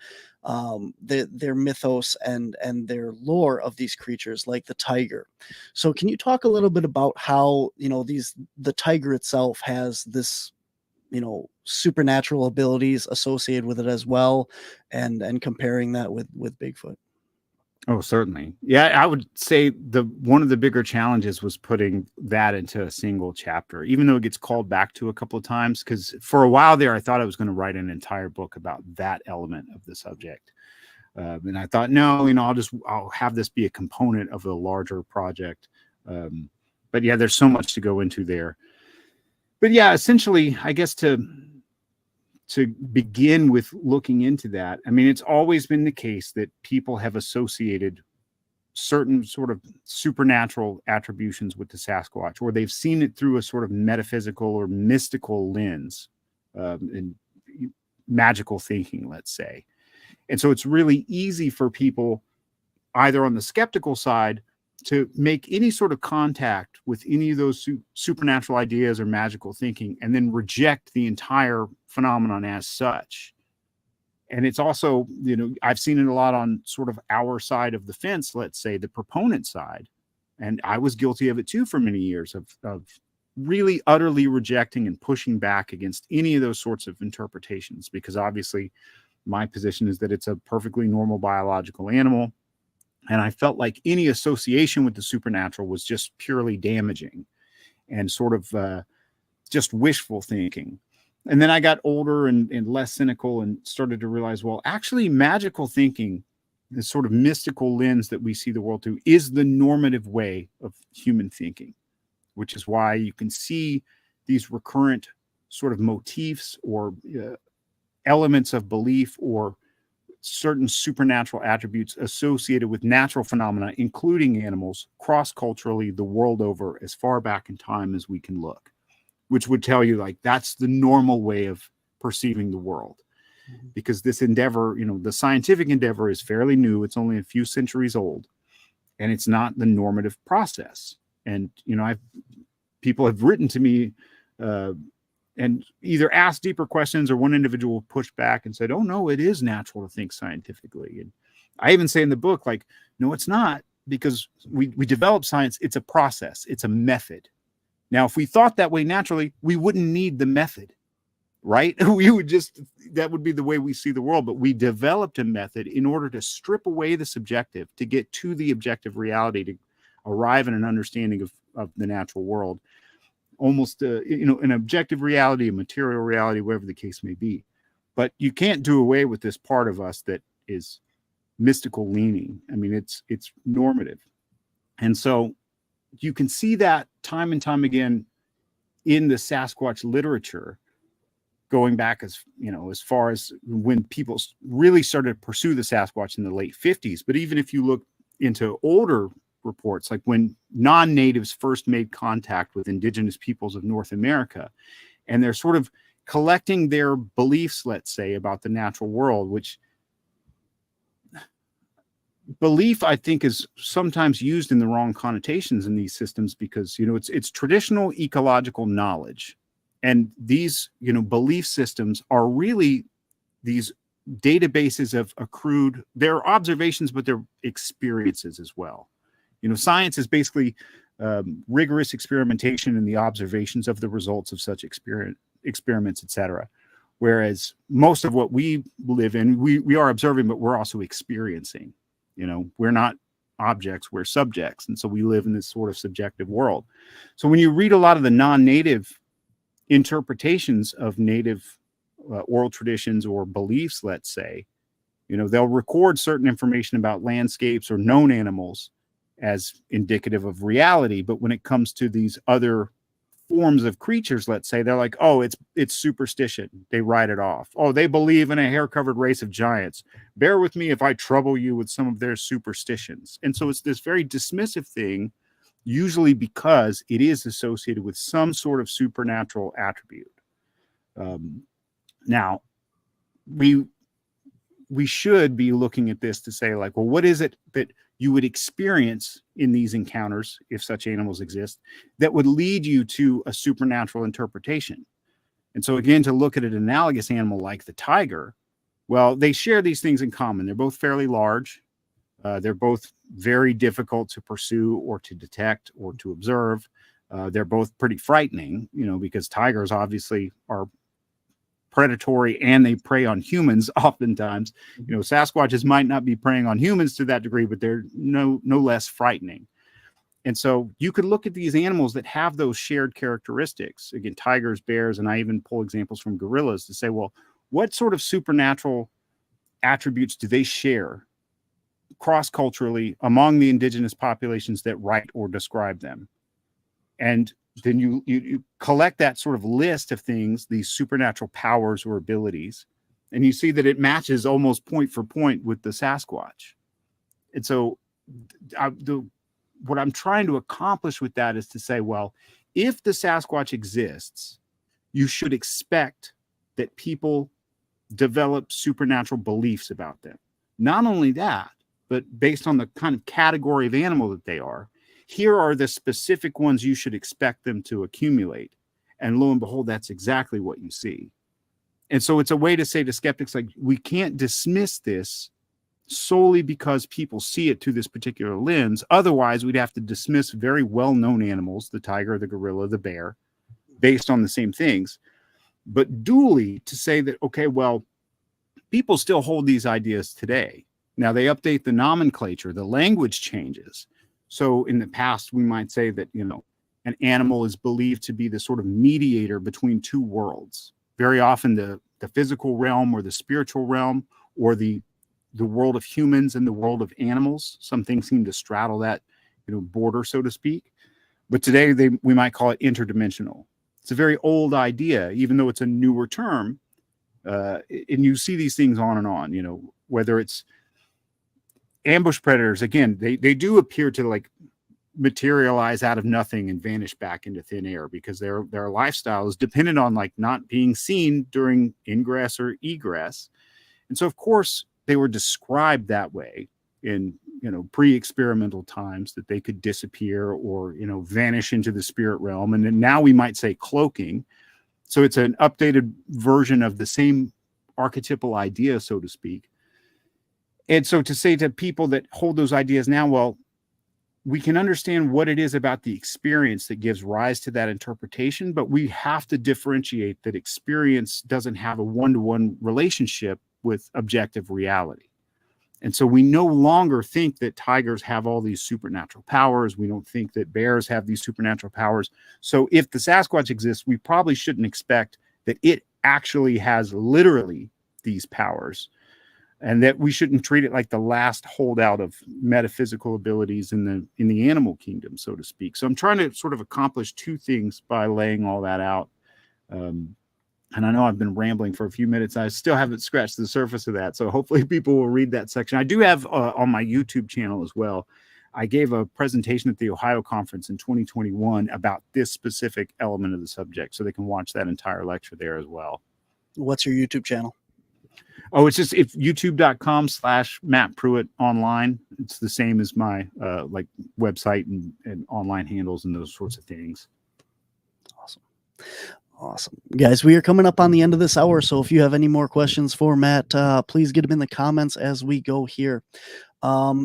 Their mythos and their lore of these creatures, like the tiger. So can you talk a little bit about how, the tiger itself has this, supernatural abilities associated with it as well, and comparing that with Bigfoot? Oh, certainly. Yeah, I would say one of the bigger challenges was putting that into a single chapter, even though it gets called back to a couple of times, because for a while there, I thought I was going to write an entire book about that element of the subject. And I thought, no, I'll have this be a component of a larger project. But yeah, there's so much to go into there. But yeah, essentially, I guess to begin with looking into that, I mean, it's always been the case that people have associated certain sort of supernatural attributions with the Sasquatch, or they've seen it through a sort of metaphysical or mystical lens, and magical thinking, let's say. And so it's really easy for people, either on the skeptical side, to make any sort of contact with any of those supernatural ideas or magical thinking, and then reject the entire phenomenon as such. And it's also, I've seen it a lot on sort of our side of the fence, let's say the proponent side. And I was guilty of it too for many years, of really utterly rejecting and pushing back against any of those sorts of interpretations, because obviously my position is that it's a perfectly normal biological animal. And I felt like any association with the supernatural was just purely damaging and sort of just wishful thinking. And then I got older and less cynical and started to realize, well, actually magical thinking, this sort of mystical lens that we see the world through, is the normative way of human thinking, which is why you can see these recurrent sort of motifs or elements of belief or certain supernatural attributes associated with natural phenomena, including animals, cross-culturally the world over as far back in time as we can look, which would tell you like that's the normal way of perceiving the world. Because this endeavor, the scientific endeavor is fairly new. It's only a few centuries old, and it's not the normative process. And, people have written to me and either asked deeper questions, or one individual pushed back and said, oh, no, it is natural to think scientifically. And I even say in the book, like, no, it's not, because we develop science. It's a process. It's a method. Now, if we thought that way naturally, we wouldn't need the method, right? That would be the way we see the world. But we developed a method in order to strip away the subjective to get to the objective reality, to arrive at an understanding of the natural world. Almost, an objective reality, a material reality, whatever the case may be. But you can't do away with this part of us that is mystical leaning. I mean, it's normative. And so you can see that time and time again in the Sasquatch literature, going back as far as when people really started to pursue the Sasquatch in the late 50s. But even if you look into older reports, like when non-natives first made contact with indigenous peoples of North America, and they're sort of collecting their beliefs, let's say, about the natural world, which belief, I think, is sometimes used in the wrong connotations in these systems, because, it's traditional ecological knowledge. And these, belief systems are really these databases of accrued, they're observations, but they're experiences as well. Science is basically rigorous experimentation and the observations of the results of such experiments, etc. Whereas most of what we live in, we are observing, but we're also experiencing. We're not objects, we're subjects. And so we live in this sort of subjective world. So when you read a lot of the non-native interpretations of native oral traditions or beliefs, let's say, they'll record certain information about landscapes or known animals as indicative of reality. But when it comes to these other forms of creatures, let's say, they're like, oh, it's superstition. They write it off. Oh, they believe in a hair-covered race of giants. Bear with me if I trouble you with some of their superstitions. And so it's this very dismissive thing, usually because it is associated with some sort of supernatural attribute. Now, we should be looking at this to say, like, well, what is it that you would experience in these encounters, if such animals exist, that would lead you to a supernatural interpretation? And so again, to look at an analogous animal like the tiger, well, they share these things in common. They're both fairly large. They're both very difficult to pursue or to detect or to observe. They're both pretty frightening, because tigers obviously are predatory and they prey on humans oftentimes. Sasquatches might not be preying on humans to that degree, but they're no less frightening. And so you could look at these animals that have those shared characteristics, again, tigers, bears, and I even pull examples from gorillas to say, well, what sort of supernatural attributes do they share cross-culturally among the indigenous populations that write or describe them? And then you collect that sort of list of things, these supernatural powers or abilities, and you see that it matches almost point for point with the Sasquatch. And so what I'm trying to accomplish with that is to say, well, if the Sasquatch exists, you should expect that people develop supernatural beliefs about them. Not only that, but based on the kind of category of animal that they are, here are the specific ones you should expect them to accumulate. And lo and behold, that's exactly what you see. And so it's a way to say to skeptics, like, we can't dismiss this solely because people see it through this particular lens. Otherwise, we'd have to dismiss very well-known animals, the tiger, the gorilla, the bear, based on the same things. But dually to say that, okay, well, people still hold these ideas today. Now they update the nomenclature, the language changes. So in the past, we might say that, an animal is believed to be the sort of mediator between two worlds. Very often the physical realm or the spiritual realm, or the world of humans and the world of animals. Some things seem to straddle that, border, so to speak. But today we might call it interdimensional. It's a very old idea, even though it's a newer term. And you see these things on and on, whether it's ambush predators. Again, they do appear to like materialize out of nothing and vanish back into thin air because their lifestyle is dependent on like not being seen during ingress or egress. And so, of course, they were described that way in, pre-experimental times, that they could disappear or, vanish into the spirit realm. And then now we might say cloaking. So it's an updated version of the same archetypal idea, so to speak. And so to say to people that hold those ideas now, well, we can understand what it is about the experience that gives rise to that interpretation, but we have to differentiate that experience doesn't have a one-to-one relationship with objective reality. And so we no longer think that tigers have all these supernatural powers. We don't think that bears have these supernatural powers. So if the Sasquatch exists, we probably shouldn't expect that it actually has literally these powers, and that we shouldn't treat it like the last holdout of metaphysical abilities in the animal kingdom, so to speak. So I'm trying to sort of accomplish two things by laying all that out. And I know I've been rambling for a few minutes. I still haven't scratched the surface of that. So hopefully people will read that section. I do have on my YouTube channel as well, I gave a presentation at the Ohio conference in 2021 about this specific element of the subject. So they can watch that entire lecture there as well. What's your YouTube channel? Oh, it's youtube.com/Matt Pruitt online. It's the same as my like website and online handles and those sorts of things. Awesome. Guys, we are coming up on the end of this hour. So if you have any more questions for Matt, please get them in the comments as we go here.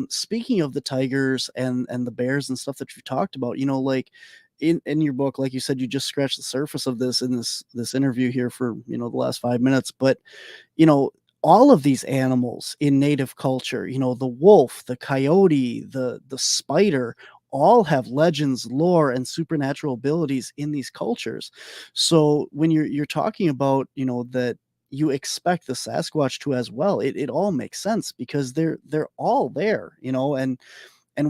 Speaking of the tigers and the bears and stuff that you talked about, like in your book, like you said, you just scratched the surface of this in this interview here for, the last 5 minutes. But, all of these animals in native culture, the wolf, the coyote, the spider, all have legends, lore, and supernatural abilities in these cultures. So when you're talking about, that you expect the Sasquatch to as well, it all makes sense because they're all there, and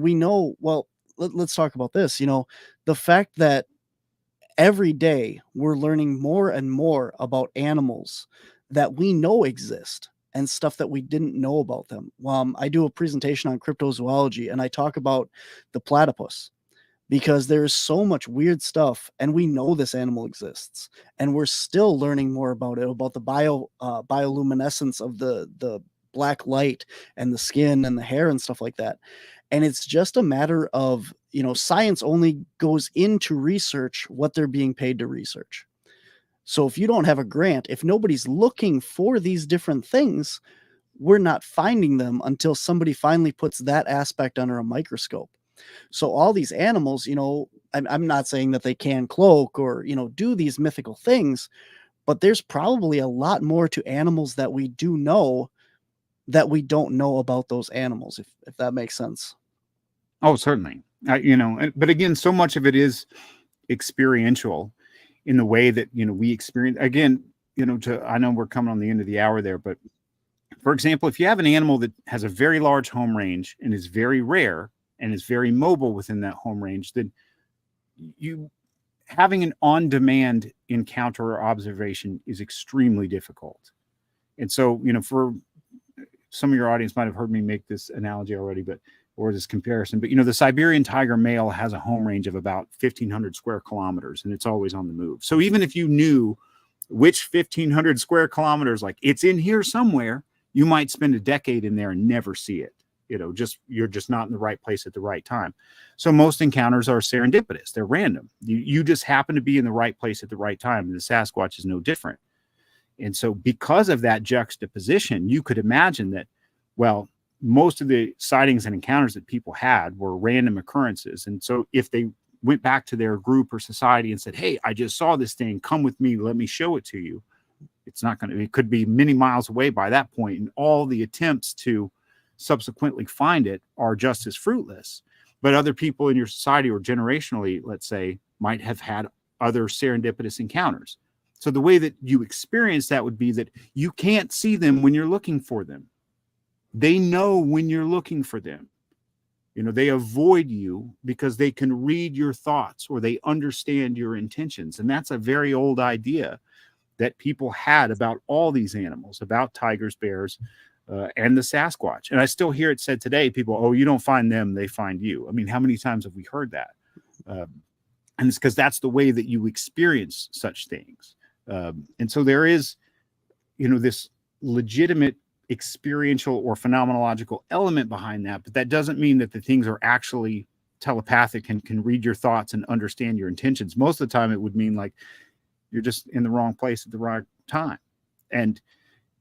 we know, well, let's talk about this, the fact that every day we're learning more and more about animals that we know exist and stuff that we didn't know about them. I do a presentation on cryptozoology and I talk about the platypus because there's so much weird stuff and we know this animal exists and we're still learning more about it, about the bioluminescence of the black light and the skin and the hair and stuff like that. And it's just a matter of, science only goes into research what they're being paid to research. So if you don't have a grant, if nobody's looking for these different things, we're not finding them until somebody finally puts that aspect under a microscope. So all these animals, I'm not saying that they can cloak or, do these mythical things, but there's probably a lot more to animals that we do know that we don't know about those animals, if that makes sense. Oh, certainly. But again, so much of it is experiential in the way that, we experience. Again, I know we're coming on the end of the hour there, but for example, if you have an animal that has a very large home range and is very rare and is very mobile within that home range, then you having an on-demand encounter or observation is extremely difficult. And so, for some of your audience might have heard me make this analogy already, or this comparison, but the Siberian tiger male has a home range of about 1,500 square kilometers and it's always on the move. So even if you knew which 1,500 square kilometers, like it's in here somewhere, you might spend a decade in there and never see it. You're just not in the right place at the right time. So most encounters are serendipitous. They're random. You just happen to be in the right place at the right time. And the Sasquatch is no different. And so because of that juxtaposition, you could imagine that, well, most of the sightings and encounters that people had were random occurrences. And so if they went back to their group or society and said, hey, I just saw this thing, come with me, let me show it to you. It could be many miles away by that point. And all the attempts to subsequently find it are just as fruitless. But other people in your society or generationally, let's say, might have had other serendipitous encounters. So the way that you experience that would be that you can't see them when you're looking for them. They know when you're looking for them. They avoid you because they can read your thoughts or they understand your intentions. And that's a very old idea that people had about all these animals, about tigers, bears, and the Sasquatch. And I still hear it said today, people, oh, you don't find them, they find you. I mean, how many times have we heard that? And it's because that's the way that you experience such things. And so there is, this legitimate experiential or phenomenological element behind that, but that doesn't mean that the things are actually telepathic and can read your thoughts and understand your intentions. Most of the time it would mean like you're just in the wrong place at the right time. And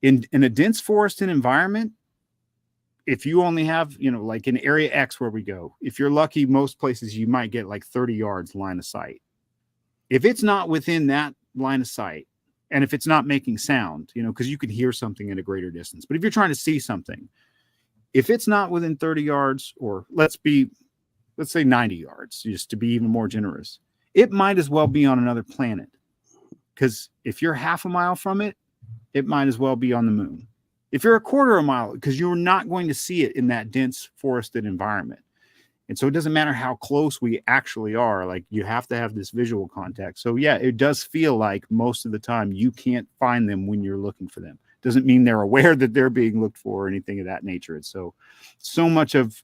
in a dense forested environment, if you only have, like in area X where we go, if you're lucky, most places you might get like 30 yards line of sight. If it's not within that line of sight, and if it's not making sound, because you can hear something at a greater distance, but if you're trying to see something, if it's not within 30 yards, or let's say 90 yards, just to be even more generous, it might as well be on another planet. Because if you're half a mile from it, it might as well be on the moon. If you're a quarter of a mile, because you're not going to see it in that dense forested environment. And so it doesn't matter how close we actually are, like you have to have this visual contact. So yeah, it does feel like most of the time you can't find them when you're looking for them. Doesn't mean they're aware that they're being looked for or anything of that nature. And so much of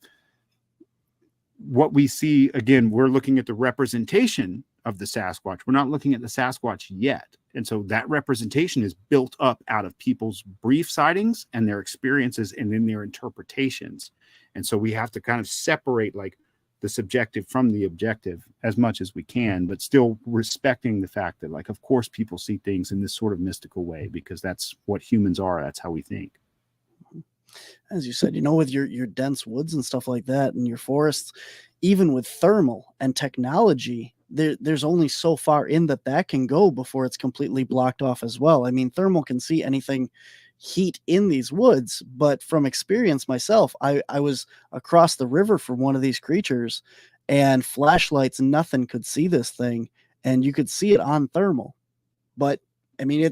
what we see, again, we're looking at the representation of the Sasquatch. We're not looking at the Sasquatch yet. And so that representation is built up out of people's brief sightings and their experiences and then their interpretations. And so we have to kind of separate like the subjective from the objective as much as we can, but still respecting the fact that, like, of course, people see things in this sort of mystical way because that's what humans are. That's how we think. As you said, with your dense woods and stuff like that and your forests, even with thermal and technology, there's only so far in that can go before it's completely blocked off as well. I mean, thermal can see anything heat in these woods, but from experience myself, I was across the river for one of these creatures and flashlights, nothing could see this thing, and you could see it on thermal. But I mean,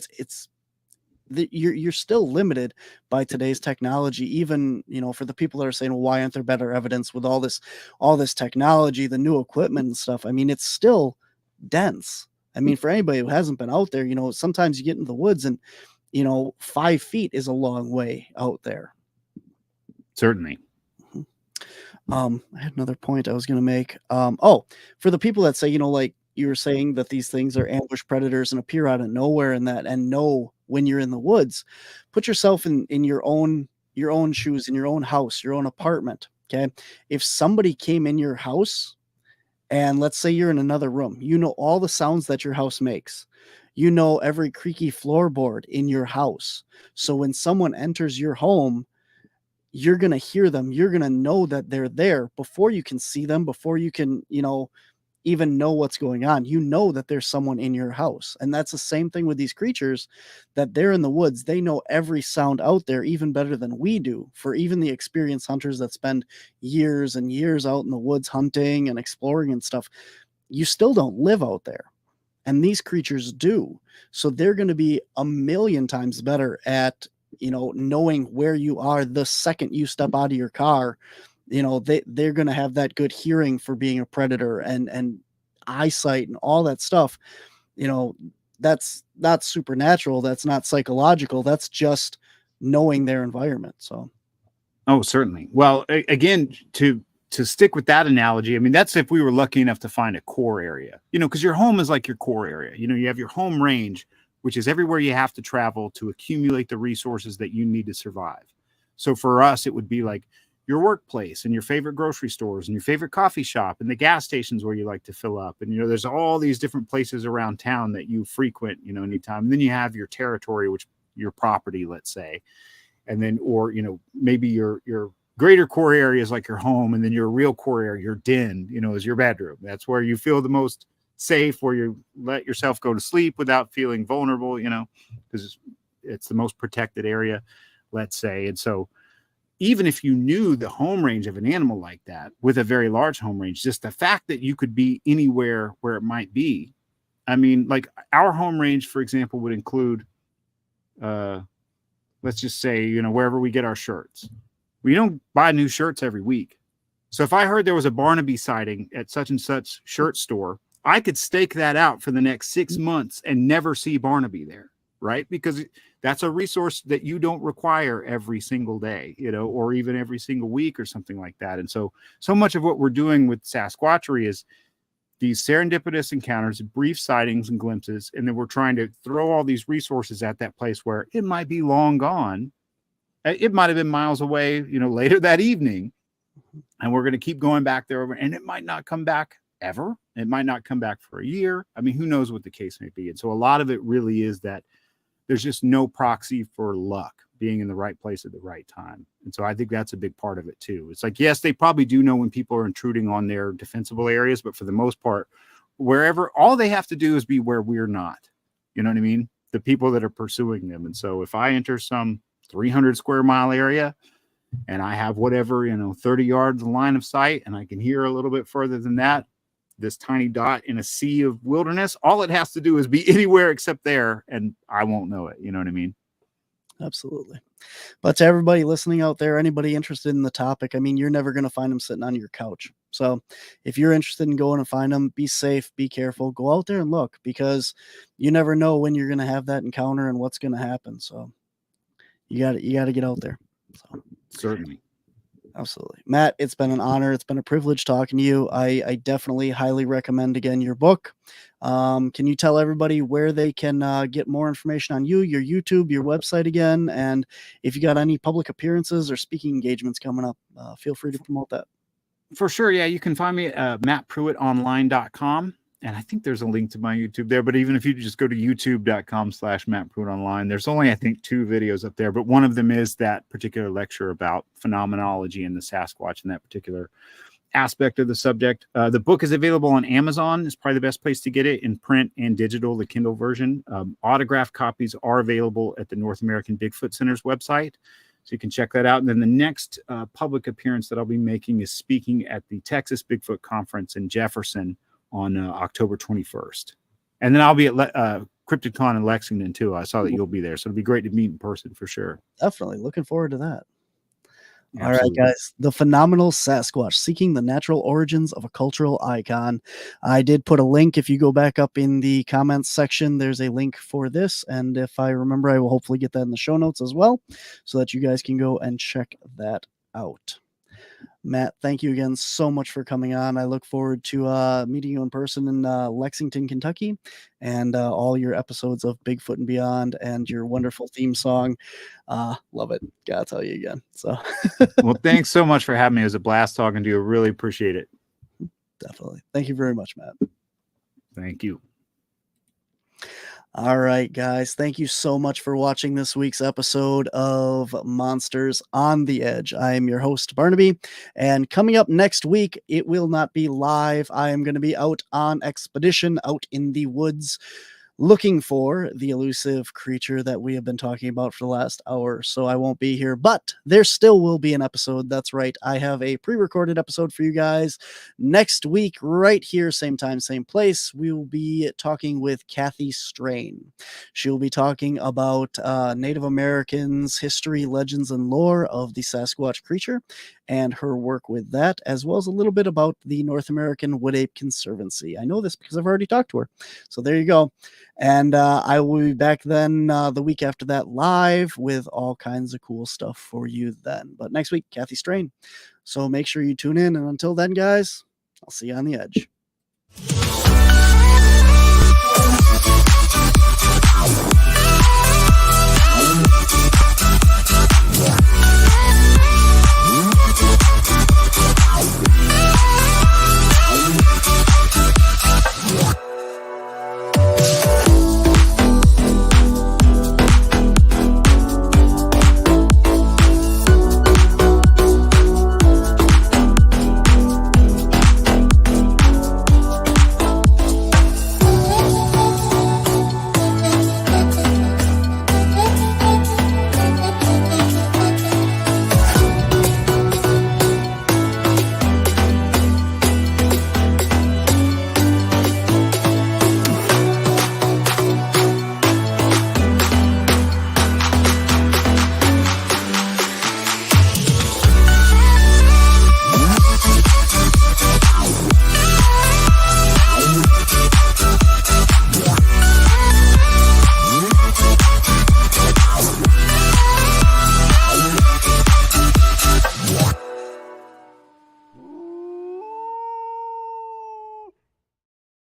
you're still limited by today's technology. Even, for the people that are saying, well, why aren't there better evidence with all this technology, the new equipment and stuff? I mean, it's still dense. I mean, for anybody who hasn't been out there, sometimes you get in the woods and 5 feet is a long way out there. Certainly. I had another point I was going to make. For the people that say, like you were saying, that these things are ambush predators and appear out of nowhere and know when you're in the woods, put yourself in your own shoes, in your own house, your own apartment. Okay. If somebody came in your house and let's say you're in another room, all the sounds that your house makes, every creaky floorboard in your house. So when someone enters your home, you're going to hear them. You're going to know that they're there before you can see them, before you can, even know what's going on. That there's someone in your house. And that's the same thing with these creatures, that they're in the woods. They know every sound out there even better than we do. For even the experienced hunters that spend years and years out in the woods hunting and exploring and stuff, you still don't live out there. And these creatures do. So they're going to be a million times better at, knowing where you are the second you step out of your car. They're going to have that good hearing for being a predator and eyesight and all that stuff. That's not supernatural. That's not psychological. That's just knowing their environment. So. Oh, certainly. Well, again, to stick with that analogy, I mean, that's if we were lucky enough to find a core area, because your home is like your core area. You have your home range, which is everywhere you have to travel to accumulate the resources that you need to survive. So for us, it would be like your workplace and your favorite grocery stores and your favorite coffee shop and the gas stations where you like to fill up. And, there's all these different places around town that you frequent, anytime. And then you have your territory, which your property, let's say, and then, or, maybe your greater core area is like your home. And then your real core area, your den, is your bedroom. That's where you feel the most safe, where you let yourself go to sleep without feeling vulnerable, because it's the most protected area, let's say. And so even if you knew the home range of an animal like that, with a very large home range, just the fact that you could be anywhere where it might be. I mean, like our home range, for example, would include, let's just say, wherever we get our shirts. We don't buy new shirts every week. So if I heard there was a Barnaby sighting at such and such shirt store, I could stake that out for the next 6 months and never see Barnaby there, right? Because that's a resource that you don't require every single day, or even every single week or something like that. And so much of what we're doing with Sasquatchery is these serendipitous encounters, brief sightings and glimpses, and then we're trying to throw all these resources at that place where it might be long gone. It might have been miles away, later that evening, and we're going to keep going back there, and it might not come back ever. It might not come back for a year. I mean, who knows what the case may be. And so a lot of it really is that there's just no proxy for luck, being in the right place at the right time. And so I think that's a big part of it too. It's like, yes, they probably do know when people are intruding on their defensible areas, but for the most part, wherever, all they have to do is be where we're not, you know what I mean? The people that are pursuing them. And so if I enter some 300 square mile area and I have whatever, 30 yards of line of sight, and I can hear a little bit further than that, this tiny dot in a sea of wilderness, all it has to do is be anywhere except there, and I won't know it. You know what I mean? Absolutely. But to everybody listening out there, anybody interested in the topic, I mean, you're never going to find them sitting on your couch. So if you're interested in going and find them, be safe, be careful, go out there and look, because you never know when you're going to have that encounter and what's going to happen. So you got to get out there. So certainly. Absolutely. Matt, it's been an honor. It's been a privilege talking to you. I definitely highly recommend, again, your book. Can you tell everybody where they can get more information on you, your YouTube, your website again? And if you got any public appearances or speaking engagements coming up, feel free to promote that. For sure. Yeah, you can find me at mattpruittonline.com. And I think there's a link to my YouTube there. But even if you just go to youtube.com/mattpruittonline, there's only, I think, 2 videos up there. But one of them is that particular lecture about phenomenology and the Sasquatch and that particular aspect of the subject. The book is available on Amazon. It's probably the best place to get it, in print and digital, the Kindle version. Autographed copies are available at the North American Bigfoot Center's website. So you can check that out. And then the next public appearance that I'll be making is speaking at the Texas Bigfoot Conference in Jefferson on October 21st. And then I'll be at CryptidCon in Lexington too. I saw that you'll be there. So it'll be great to meet in person for sure. Definitely. Looking forward to that. Absolutely. All right, guys. The Phenomenal Sasquatch, seeking the natural origins of a cultural icon. I did put a link. If you go back up in the comments section, there's a link for this. And if I remember, I will hopefully get that in the show notes as well, so that you guys can go and check that out. Matt, thank you again so much for coming on. I look forward to meeting you in person in Lexington, Kentucky, and all your episodes of Bigfoot and Beyond, and your wonderful theme song. Love it. Gotta tell you again. So, well, thanks so much for having me. It was a blast talking to you. I really appreciate it. Definitely. Thank you very much, Matt. Thank you. All right, guys. Thank you so much for watching this week's episode of Monsters on the Edge. I am your host, Barnaby, and coming up next week, it will not be live. I am going to be out on expedition, out in the woods, looking for the elusive creature that we have been talking about for the last hour. So I won't be here, but there still will be an episode. That's right. I have a pre-recorded episode for you guys next week, right here, same time, same place. We will be talking with Kathy Strain. She'll be talking about Native Americans, history, legends, and lore of the Sasquatch creature, and her work with that, as well as a little bit about the North American Wood Ape Conservancy. I know this because I've already talked to her. So there you go. And I will be back then the week after that live with all kinds of cool stuff for you then. But next week, Kathy Strain. So make sure you tune in. And until then, guys, I'll see you on the edge.